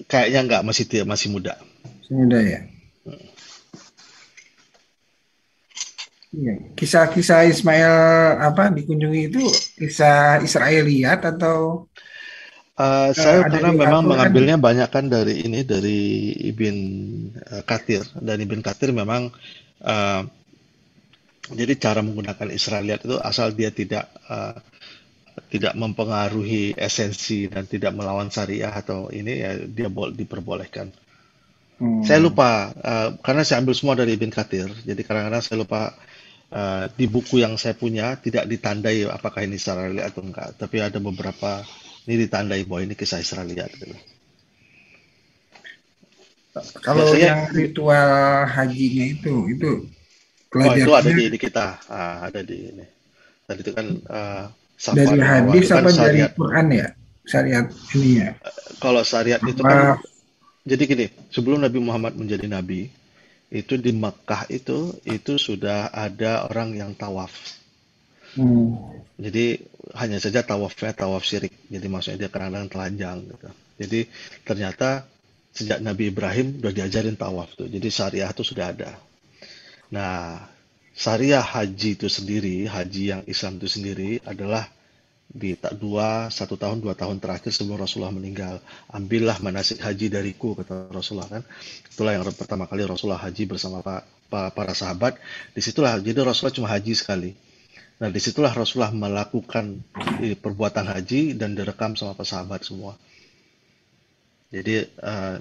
Kayaknya enggak, masih muda.
Masih muda ya. Kisah-kisah Ismail dikunjungi itu kisah Israeliat atau
saya karena memang mengambilnya banyak kan dari Ibn Katsir, dan Ibn Katsir memang jadi cara menggunakan Israeliat itu asal dia tidak mempengaruhi esensi dan tidak melawan syariah atau ini ya, dia diperbolehkan. Saya lupa karena saya ambil semua dari Ibn Katsir, jadi kadang-kadang saya lupa. Di buku yang saya punya tidak ditandai apakah ini Israeliat atau enggak, tapi ada beberapa ini ditandai bahwa ini kisah Israeliat gitu.
Kalau yang ritual hajinya itu
itu ada di kita, ada di ini. Tadi itu kan
dari hadis apa dari Quran ya, syariat ini ya.
Kalau syariat itu kan, jadi gini, sebelum Nabi Muhammad menjadi nabi, itu di Mekah itu sudah ada orang yang tawaf. Jadi hanya saja tawafnya tawaf syirik. Jadi maksudnya dia kadang-kadang telanjang gitu. Jadi ternyata sejak Nabi Ibrahim udah diajarin tawaf tuh. Jadi syariah itu sudah ada. Nah, syariah haji itu sendiri, haji yang Islam itu sendiri adalah di 1 tahun 2 tahun terakhir sebelum Rasulullah meninggal. Ambillah manasik haji dariku, kata Rasulullah kan. Itulah yang pertama kali Rasulullah haji bersama para sahabat. Disitulah, jadi Rasulullah cuma haji sekali. Nah, disitulah Rasulullah melakukan perbuatan haji dan direkam sama para sahabat semua. Jadi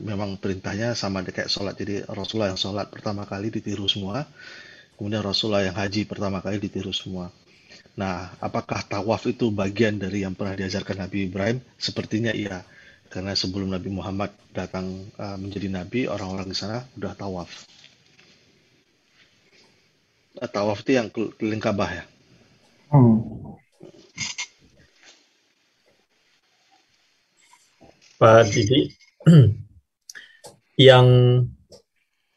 memang perintahnya sama kayak sholat. Jadi Rasulullah yang sholat pertama kali ditiru semua, kemudian Rasulullah yang haji pertama kali ditiru semua. Nah, apakah tawaf itu bagian dari yang pernah diajarkan Nabi Ibrahim? Sepertinya iya, karena sebelum Nabi Muhammad datang menjadi nabi, orang-orang di sana udah tawaf. Tawaf itu yang keliling Ka'bah ya.
Pak Didi, yang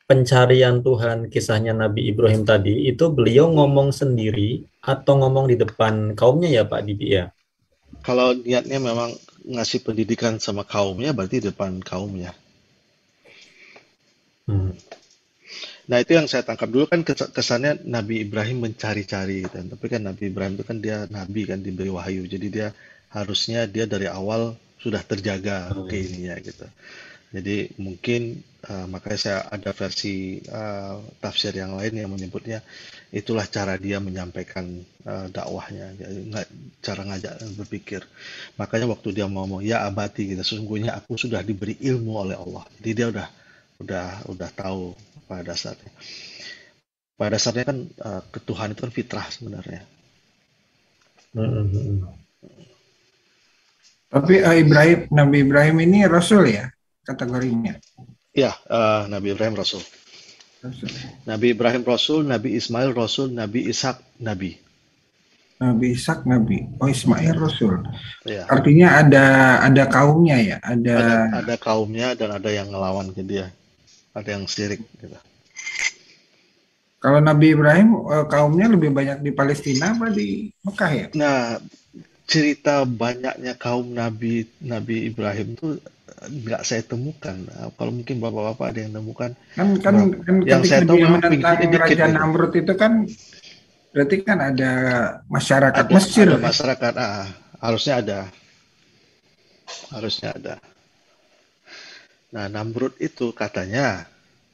pencarian Tuhan kisahnya Nabi Ibrahim tadi, itu beliau ngomong sendiri atau ngomong di depan kaumnya ya Pak Didi ya?
Kalau niatnya memang ngasih pendidikan sama kaumnya, berarti di depan kaumnya. Nah, itu yang saya tangkap dulu kan kesannya Nabi Ibrahim mencari-cari gitu. Tapi kan Nabi Ibrahim itu kan dia nabi kan, diberi wahyu. Jadi dia harusnya dia dari awal sudah terjaga ininya gitu. Jadi mungkin makanya saya ada versi tafsir yang lain yang menyebutnya itulah cara dia menyampaikan dakwahnya, cara ngajak berpikir. Makanya waktu dia ngomong ya abati gitu, sesungguhnya aku sudah diberi ilmu oleh Allah. Jadi dia udah tahu pada dasarnya. Pada dasarnya kan ketuhanan itu kan fitrah sebenarnya.
Tapi Nabi Ibrahim ini Rasul ya kategorinya?
Ya, Nabi Ibrahim Rasul. Nabi Ibrahim Rasul, Nabi Ismail Rasul, Nabi Ishak Nabi.
Nabi Ishak Nabi. Oh, Ismail Rasul.
Ya.
Artinya ada kaumnya ya?
Ada kaumnya dan ada yang ngelawan ke dia. Ada yang syirik gitu.
Kalau Nabi Ibrahim kaumnya lebih banyak di Palestina apa di Mekah ya?
Nah, cerita banyaknya kaum Nabi Ibrahim itu nggak saya temukan. Kalau mungkin bapak-bapak ada yang temukan.
Kan
yang
ketika
saya tahu
dia
memang
menentang Raja
gitu.
Namrud itu kan berarti kan ada masyarakat
Ada
Mesir.
Ada masyarakat, harusnya ada. Nah, Namrud itu katanya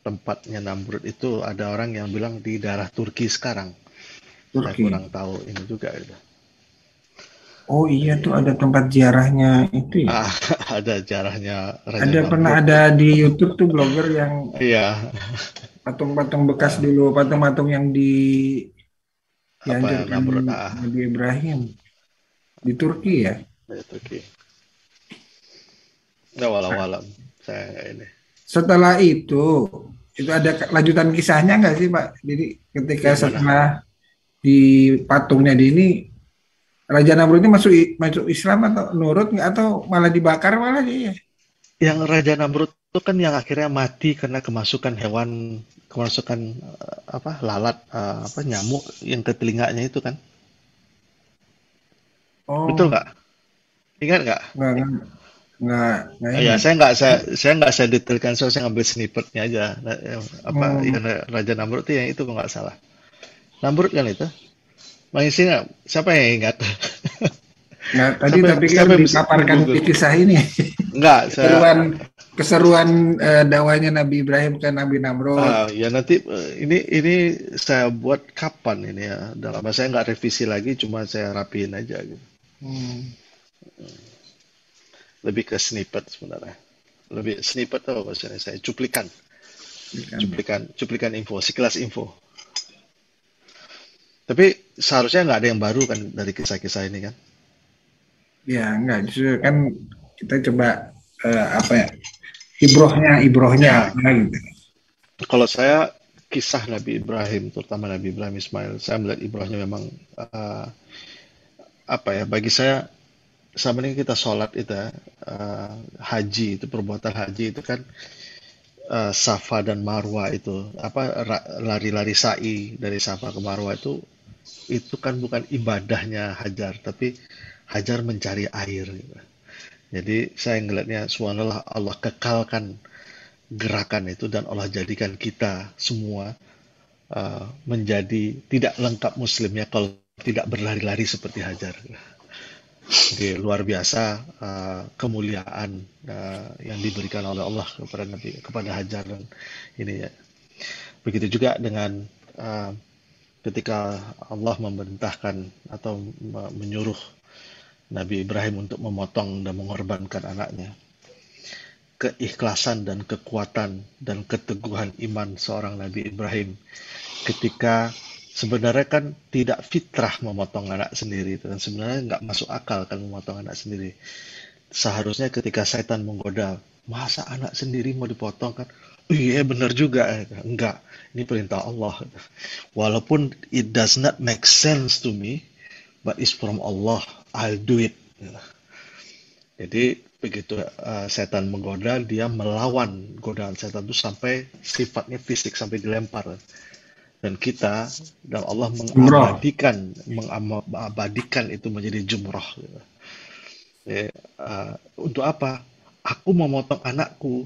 tempatnya Namrud itu ada orang yang bilang di daerah Turki sekarang. Saya kurang tahu ini juga gitu.
Oh iya tuh ada tempat ziarahnya itu ya.
Ada ziarahnya Raja
Ada
Namrud.
pernah ada di YouTube tuh blogger yang
Iya.
patung-patung bekas dulu, patung-patung yang dianjurkan Nabi Ibrahim di Turki ya.
Di Turki. Nggak walau-walau saya ini.
Setelah itu ada lanjutan kisahnya nggak sih Pak? Jadi ketika setelah di patungnya di ini Raja Namrud ini masuk Islam atau nurut nggak atau malah dibakar malah dia?
Yang Raja Namrud itu kan yang akhirnya mati karena kemasukan lalat nyamuk yang ke telinganya itu kan?
Oh.
Betul nggak? Ingat nggak?
Nggak.
Ya, saya nggak detailkan, saya ngambil snippetnya aja. Yang Raja Namrud itu yang itu kalau nggak salah. Namrud kan itu? Masih nggak? Siapa yang ingat?
Nggak, tapi kan dipaparkan di kisah ini.
Enggak,
keseruan dakwahnya Nabi Ibrahim ke Nabi Namrud.
Ya nanti ini saya buat kapan ini ya? Saya nggak revisi lagi, cuma saya rapiin aja gitu. Lebih ke snippet sebenarnya. Lebih snippet apa bahasanya saya? Cuplikan info, sekilas info. Tapi seharusnya nggak ada yang baru kan dari kisah-kisah ini kan?
Ya nggak, justru kan kita coba ibrohnya gitu.
Kalau saya kisah Nabi Ibrahim, terutama Nabi Ibrahim Ismail, saya melihat ibrohnya memang bagi saya sama ini kita sholat itu haji itu perbuatan haji itu kan Safa dan Marwa itu lari-lari sa'i dari Safa ke Marwa itu kan bukan ibadahnya Hajar, tapi Hajar mencari air gitu. Jadi saya ngelihatnya subhanallah, Allah kekalkan gerakan itu dan Allah jadikan kita semua menjadi tidak lengkap muslimnya kalau tidak berlari-lari seperti Hajar. Jadi luar biasa kemuliaan yang diberikan oleh Allah kepada Nabi, kepada Hajar dan ini ya. Begitu juga dengan ketika Allah memerintahkan atau menyuruh Nabi Ibrahim untuk memotong dan mengorbankan anaknya. Keikhlasan dan kekuatan dan keteguhan iman seorang Nabi Ibrahim ketika sebenarnya kan tidak fitrah memotong anak sendiri, dan sebenarnya nggak masuk akal kan memotong anak sendiri. Seharusnya ketika setan menggoda, masa anak sendiri mau dipotong kan? Iya benar juga. Enggak, ini perintah Allah. Walaupun it does not make sense to me, but it's from Allah, I'll do it. Jadi begitu setan menggoda, dia melawan godaan setan itu sampai sifatnya fisik, sampai dilempar. Dan kita dan Allah mengabadikan itu menjadi jumrah. Untuk apa? Aku memotong anakku,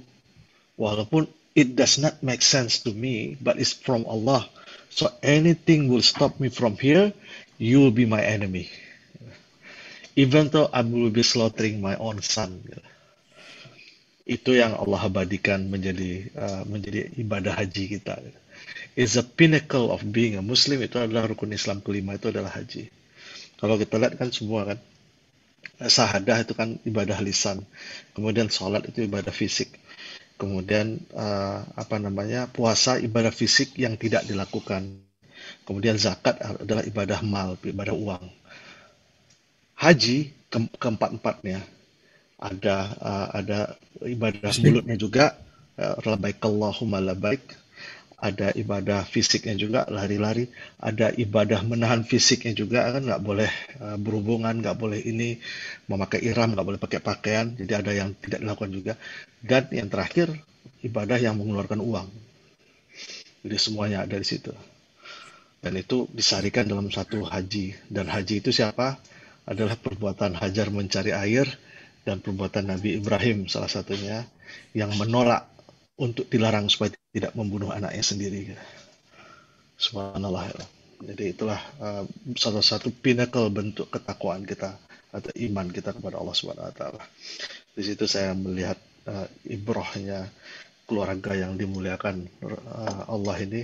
walaupun it does not make sense to me, but it's from Allah. So anything will stop me from here, you will be my enemy. Even though I will be slaughtering my own son. Itu yang Allah abadikan menjadi ibadah haji kita. It's a pinnacle of being a Muslim. Itu adalah rukun Islam kelima, itu adalah haji. Kalau kita lihat kan semua kan, syahadah itu kan ibadah lisan, kemudian sholat itu ibadah fisik, kemudian puasa ibadah fisik yang tidak dilakukan, kemudian zakat adalah ibadah mal, ibadah uang. Haji keempat-empatnya ada ibadah mulutnya juga, labbaik Allahumma labbaik, ada ibadah fisiknya juga, lari-lari, ada ibadah menahan fisiknya juga, kan nggak boleh berhubungan, nggak boleh ini, memakai ihram, nggak boleh pakai pakaian, jadi ada yang tidak dilakukan juga. Dan yang terakhir, ibadah yang mengeluarkan uang. Jadi semuanya ada di situ. Dan itu disarikan dalam satu haji. Dan haji itu siapa? Adalah perbuatan Hajar mencari air, dan perbuatan Nabi Ibrahim salah satunya, yang menolak untuk dilarang supaya tidak membunuh anaknya sendiri. Subhanallah. Jadi itulah salah satu pinnacle bentuk ketakwaan kita atau iman kita kepada Allah Subhanahu wa taala. Di situ saya melihat ibrahnya keluarga yang dimuliakan Allah ini,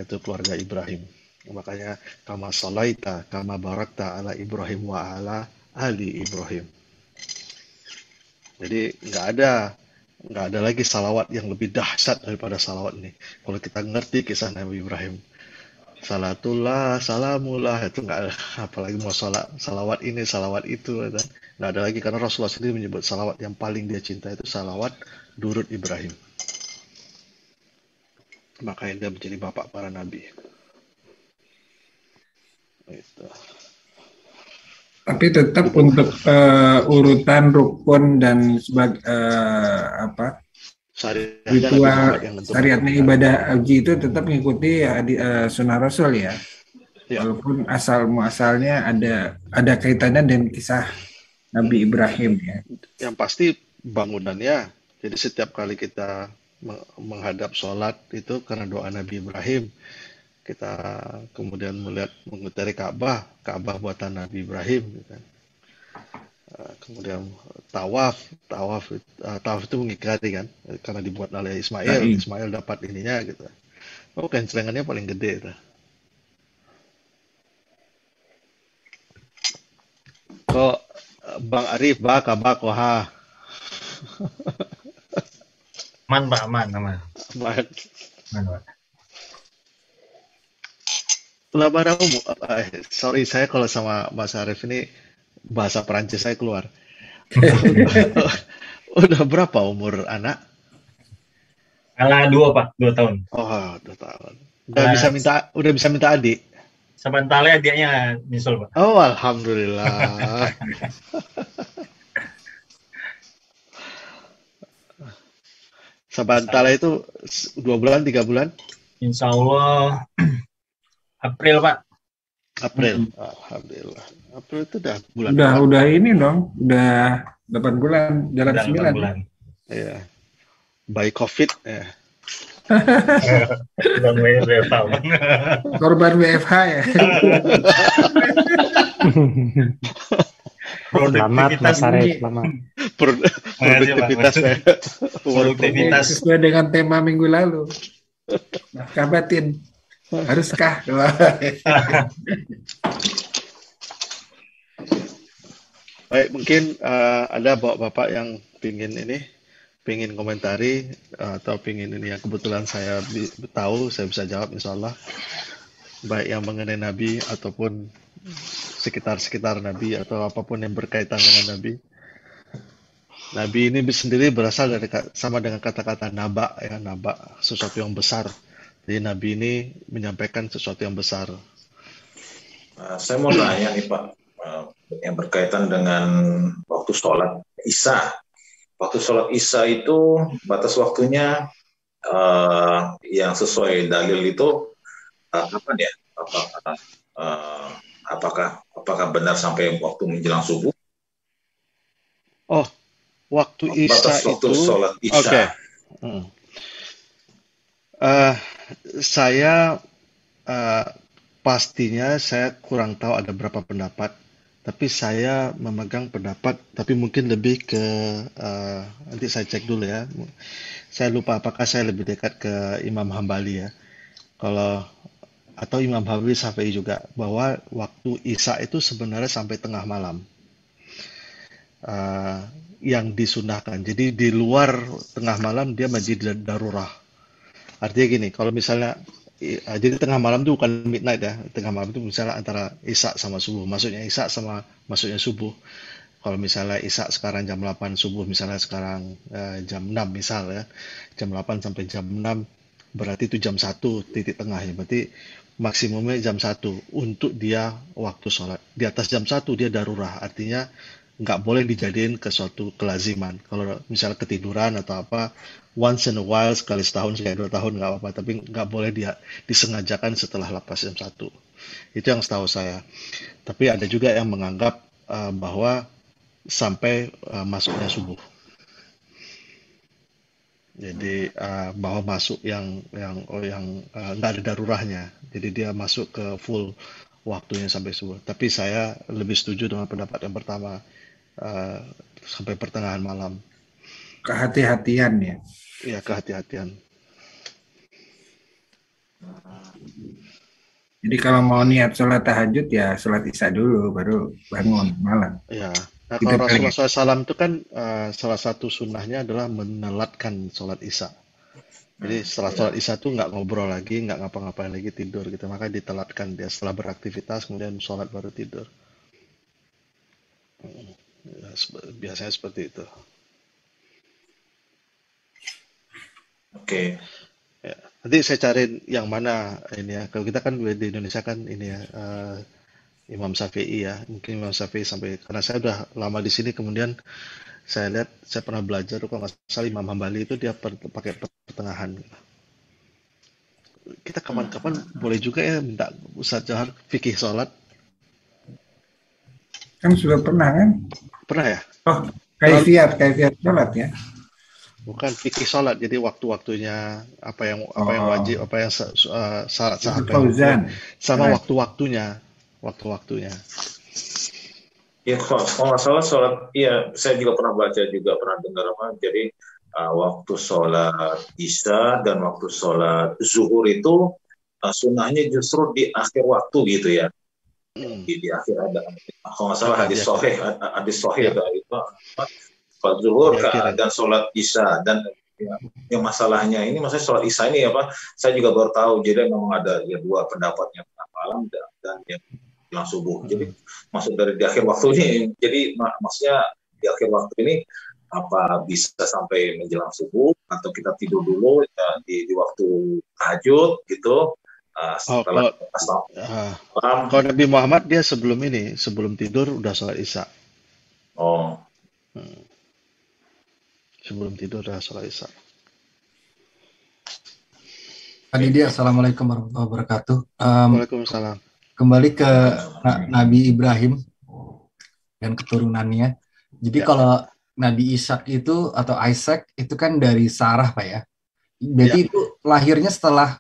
yaitu keluarga Ibrahim. Makanya kama salaita kama barakta ala Ibrahim wa ala ali Ibrahim. Jadi nggak ada lagi salawat yang lebih dahsyat daripada salawat ini. Kalau kita ngerti kisah Nabi Ibrahim, salatullah, salamullah, itu nggak ada, apalagi mau salawat ini, salawat itu, nggak ada lagi, karena Rasulullah sendiri menyebut salawat yang paling dia cinta itu salawat durud Ibrahim. Makanya dia menjadi bapak para nabi. Itu.
Tapi tetap untuk urutan rukun dan ritual syariatnya ibadah haji itu tetap mengikuti sunnah Rasul ya. Walaupun asal muasalnya ada kaitannya dengan kisah Nabi Ibrahim ya.
Yang pasti bangunannya. Jadi setiap kali kita menghadap sholat itu karena doa Nabi Ibrahim. Kita kemudian mengutari Ka'bah buatan Nabi Ibrahim, gitu. Kemudian tawaf itu mengikari kan, karena dibuat oleh Ismail dapat ininya gitu. Kencelengannya paling gede itu. Kok Bang Arif Ka'bah koha.
Aman.
Sorry, saya kalau sama Mas Arif ini bahasa Perancis saya keluar. Udah berapa umur anak?
2 Pak, 2 tahun.
Oh, 2 tahun. Udah bisa minta adik.
Sebentar adiknya nyusul Pak.
Oh, alhamdulillah. Sebentar itu 2 bulan, 3 bulan?
Insya Allah April Pak.
April, alhamdulillah. April itu udah bulan.
Udah ini dong, udah 8 bulan, jalan 9
bulan.
Iya. By COVID ya.
Korban WFH ya.
Selamat Mas Arif, selamat.
Produktivitas saya.
Produktivitas.
Sesuai dengan tema minggu lalu. Nafkah batin. Haruskah?
Baik, mungkin ada bapak-bapak yang pingin komentari atau pingin ini yang kebetulan saya tahu, saya bisa jawab insya Allah. Baik yang mengenai Nabi ataupun sekitar Nabi atau apapun yang berkaitan dengan Nabi. Nabi ini sendiri berasal dari sama dengan kata-kata naba, ya, naba, sesuatu yang besar. Jadi Nabi ini menyampaikan sesuatu yang besar.
Saya mau nanya nih Pak, yang berkaitan dengan waktu sholat Isya. Waktu sholat Isya itu batas waktunya yang sesuai dalil itu kapan ya? Apakah benar sampai waktu menjelang subuh?
Oh, waktu Isya
batas waktu sholat Isya.
Oke. Saya pastinya saya kurang tahu ada berapa pendapat, tapi saya memegang pendapat, tapi mungkin lebih ke nanti saya cek dulu ya. Saya lupa apakah saya lebih dekat ke Imam Hambali ya. Atau Imam Hambali Syafi'i juga, bahwa waktu Isya itu sebenarnya sampai tengah malam yang disunahkan. Jadi di luar tengah malam dia masjid darurah. Artinya gini, kalau misalnya jadi tengah malam itu bukan midnight ya. Tengah malam itu misalnya antara Isya sama subuh. Maksudnya Isya sama maksudnya subuh. Kalau misalnya Isya sekarang jam 8, subuh misalnya sekarang jam 6 misal ya. Jam 8 sampai jam 6 berarti itu jam 1 titik tengahnya. Berarti maksimumnya jam 1 untuk dia waktu sholat. Di atas jam 1 dia darurah. Artinya nggak boleh dijadiin ke suatu kelaziman. Kalau misalnya ketiduran atau apa, once in a while, sekali setahun, sekali 2 tahun nggak apa-apa, tapi nggak boleh dia disengajakan setelah lepas jam 1. Itu yang setahu saya. Tapi ada juga yang menganggap bahwa sampai masuknya subuh. Jadi bahwa masuk yang nggak ada darurahnya. Jadi dia masuk ke full waktunya sampai subuh. Tapi saya lebih setuju dengan pendapat yang pertama, sampai pertengahan malam.
Kehati-hatian ya.
Ya, kehati-hatian.
Jadi kalau mau niat sholat tahajud ya sholat Isya dulu baru bangun malam.
Ya. Nah,
Gitu
kalau
kali ya.
Rasulullah SAW itu kan salah satu sunnahnya adalah menelatkan sholat Isya. Jadi setelah sholat Isya tuh nggak ngobrol lagi, nggak ngapa-ngapain lagi, tidur gitu. Maka ditelatkan dia setelah beraktivitas kemudian sholat baru tidur. Ya, biasanya seperti itu.
Oke.
Ya. Nanti saya cari yang mana ini ya. Kalau kita kan di Indonesia kan ini ya, Imam Syafi'i ya. Mungkin Imam Syafi'i sampai, karena saya udah lama di sini, kemudian saya lihat, saya pernah belajar kalau nggak salah Imam Hambali itu dia pakai pertengahan. Kita kapan-kapan boleh juga ya minta Ustadz Johar fikih sholat.
Kan sudah pernah kan?
Pernah ya?
Oh, kaifiat sholat ya.
Bukan fikih sholat, jadi waktu-waktunya apa yang wajib, apa yang syarat-syarat,
Fauzan.
sama waktu-waktunya.
Ya kalau nggak salah sholat, iya saya juga pernah baca juga pernah dengar apa. Jadi waktu sholat Isya dan waktu sholat Zuhur itu sunnahnya justru di akhir waktu gitu ya. Di akhir ada, kalau nggak salah hadis sahih ada itu sholat Zuhur dan sholat Isya. Dan yang masalahnya ini, maksudnya sholat Isya ini apa? Saya juga baru tahu. Jadi memang ada ya dua pendapat, yang malam dan yang bilang subuh. Jadi maksud dari di akhir waktu ini, jadi maksudnya di akhir waktu ini apa bisa sampai menjelang subuh atau kita tidur dulu ya, di waktu tahajud gitu. Setelah
kalau Nabi Muhammad dia sebelum tidur udah sholat Isya. Sebelum tidur udah sholat Isya.
Tadi dia Assalamualaikum warahmatullahi wabarakatuh.
Waalaikumsalam.
Kembali ke Nabi Ibrahim dan keturunannya. Jadi kalau Nabi Ishak itu atau Isaac itu kan dari Sarah Pak ya. Berarti itu lahirnya setelah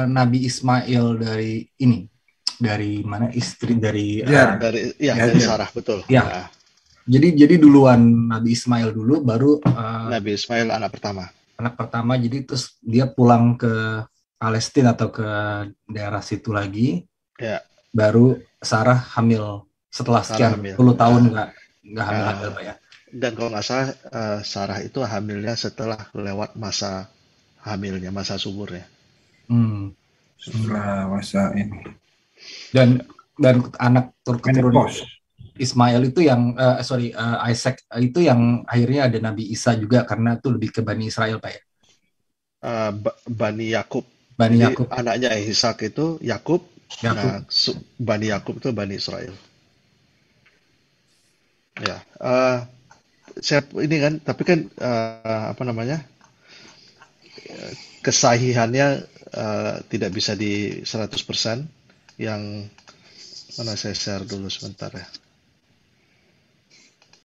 Nabi Ismail dari mana istri dari
dari Sarah, betul.
Ya. Jadi duluan Nabi Ismail dulu, baru
Nabi Ismail anak pertama.
anak pertama. Jadi terus dia pulang ke Palestina atau ke daerah situ lagi.
Ya,
Baru Sarah hamil setelah
Sarah
sekian
hamil.
puluh tahun
Nah,
nggak hamil-hamil Pak ya.
dan kalau nggak salah Sarah itu hamilnya setelah lewat masa hamilnya, masa suburnya.
Hmm.
Setelah masa ini.
Dan anak keturunan
Menopause.
Ismail itu yang Isaac itu yang akhirnya ada Nabi Isa juga, karena itu lebih ke Bani Israel Pak ya.
Bani Yakub.
Bani
Jadi
Yakub.
anaknya Ishak itu Yakub.
Yakub.
Nah, Bani Yakub itu Bani Israel. Ya, saya ini kan, tapi kan apa namanya, kesahihannya tidak bisa di 100%. Yang mana, saya share dulu sebentar ya.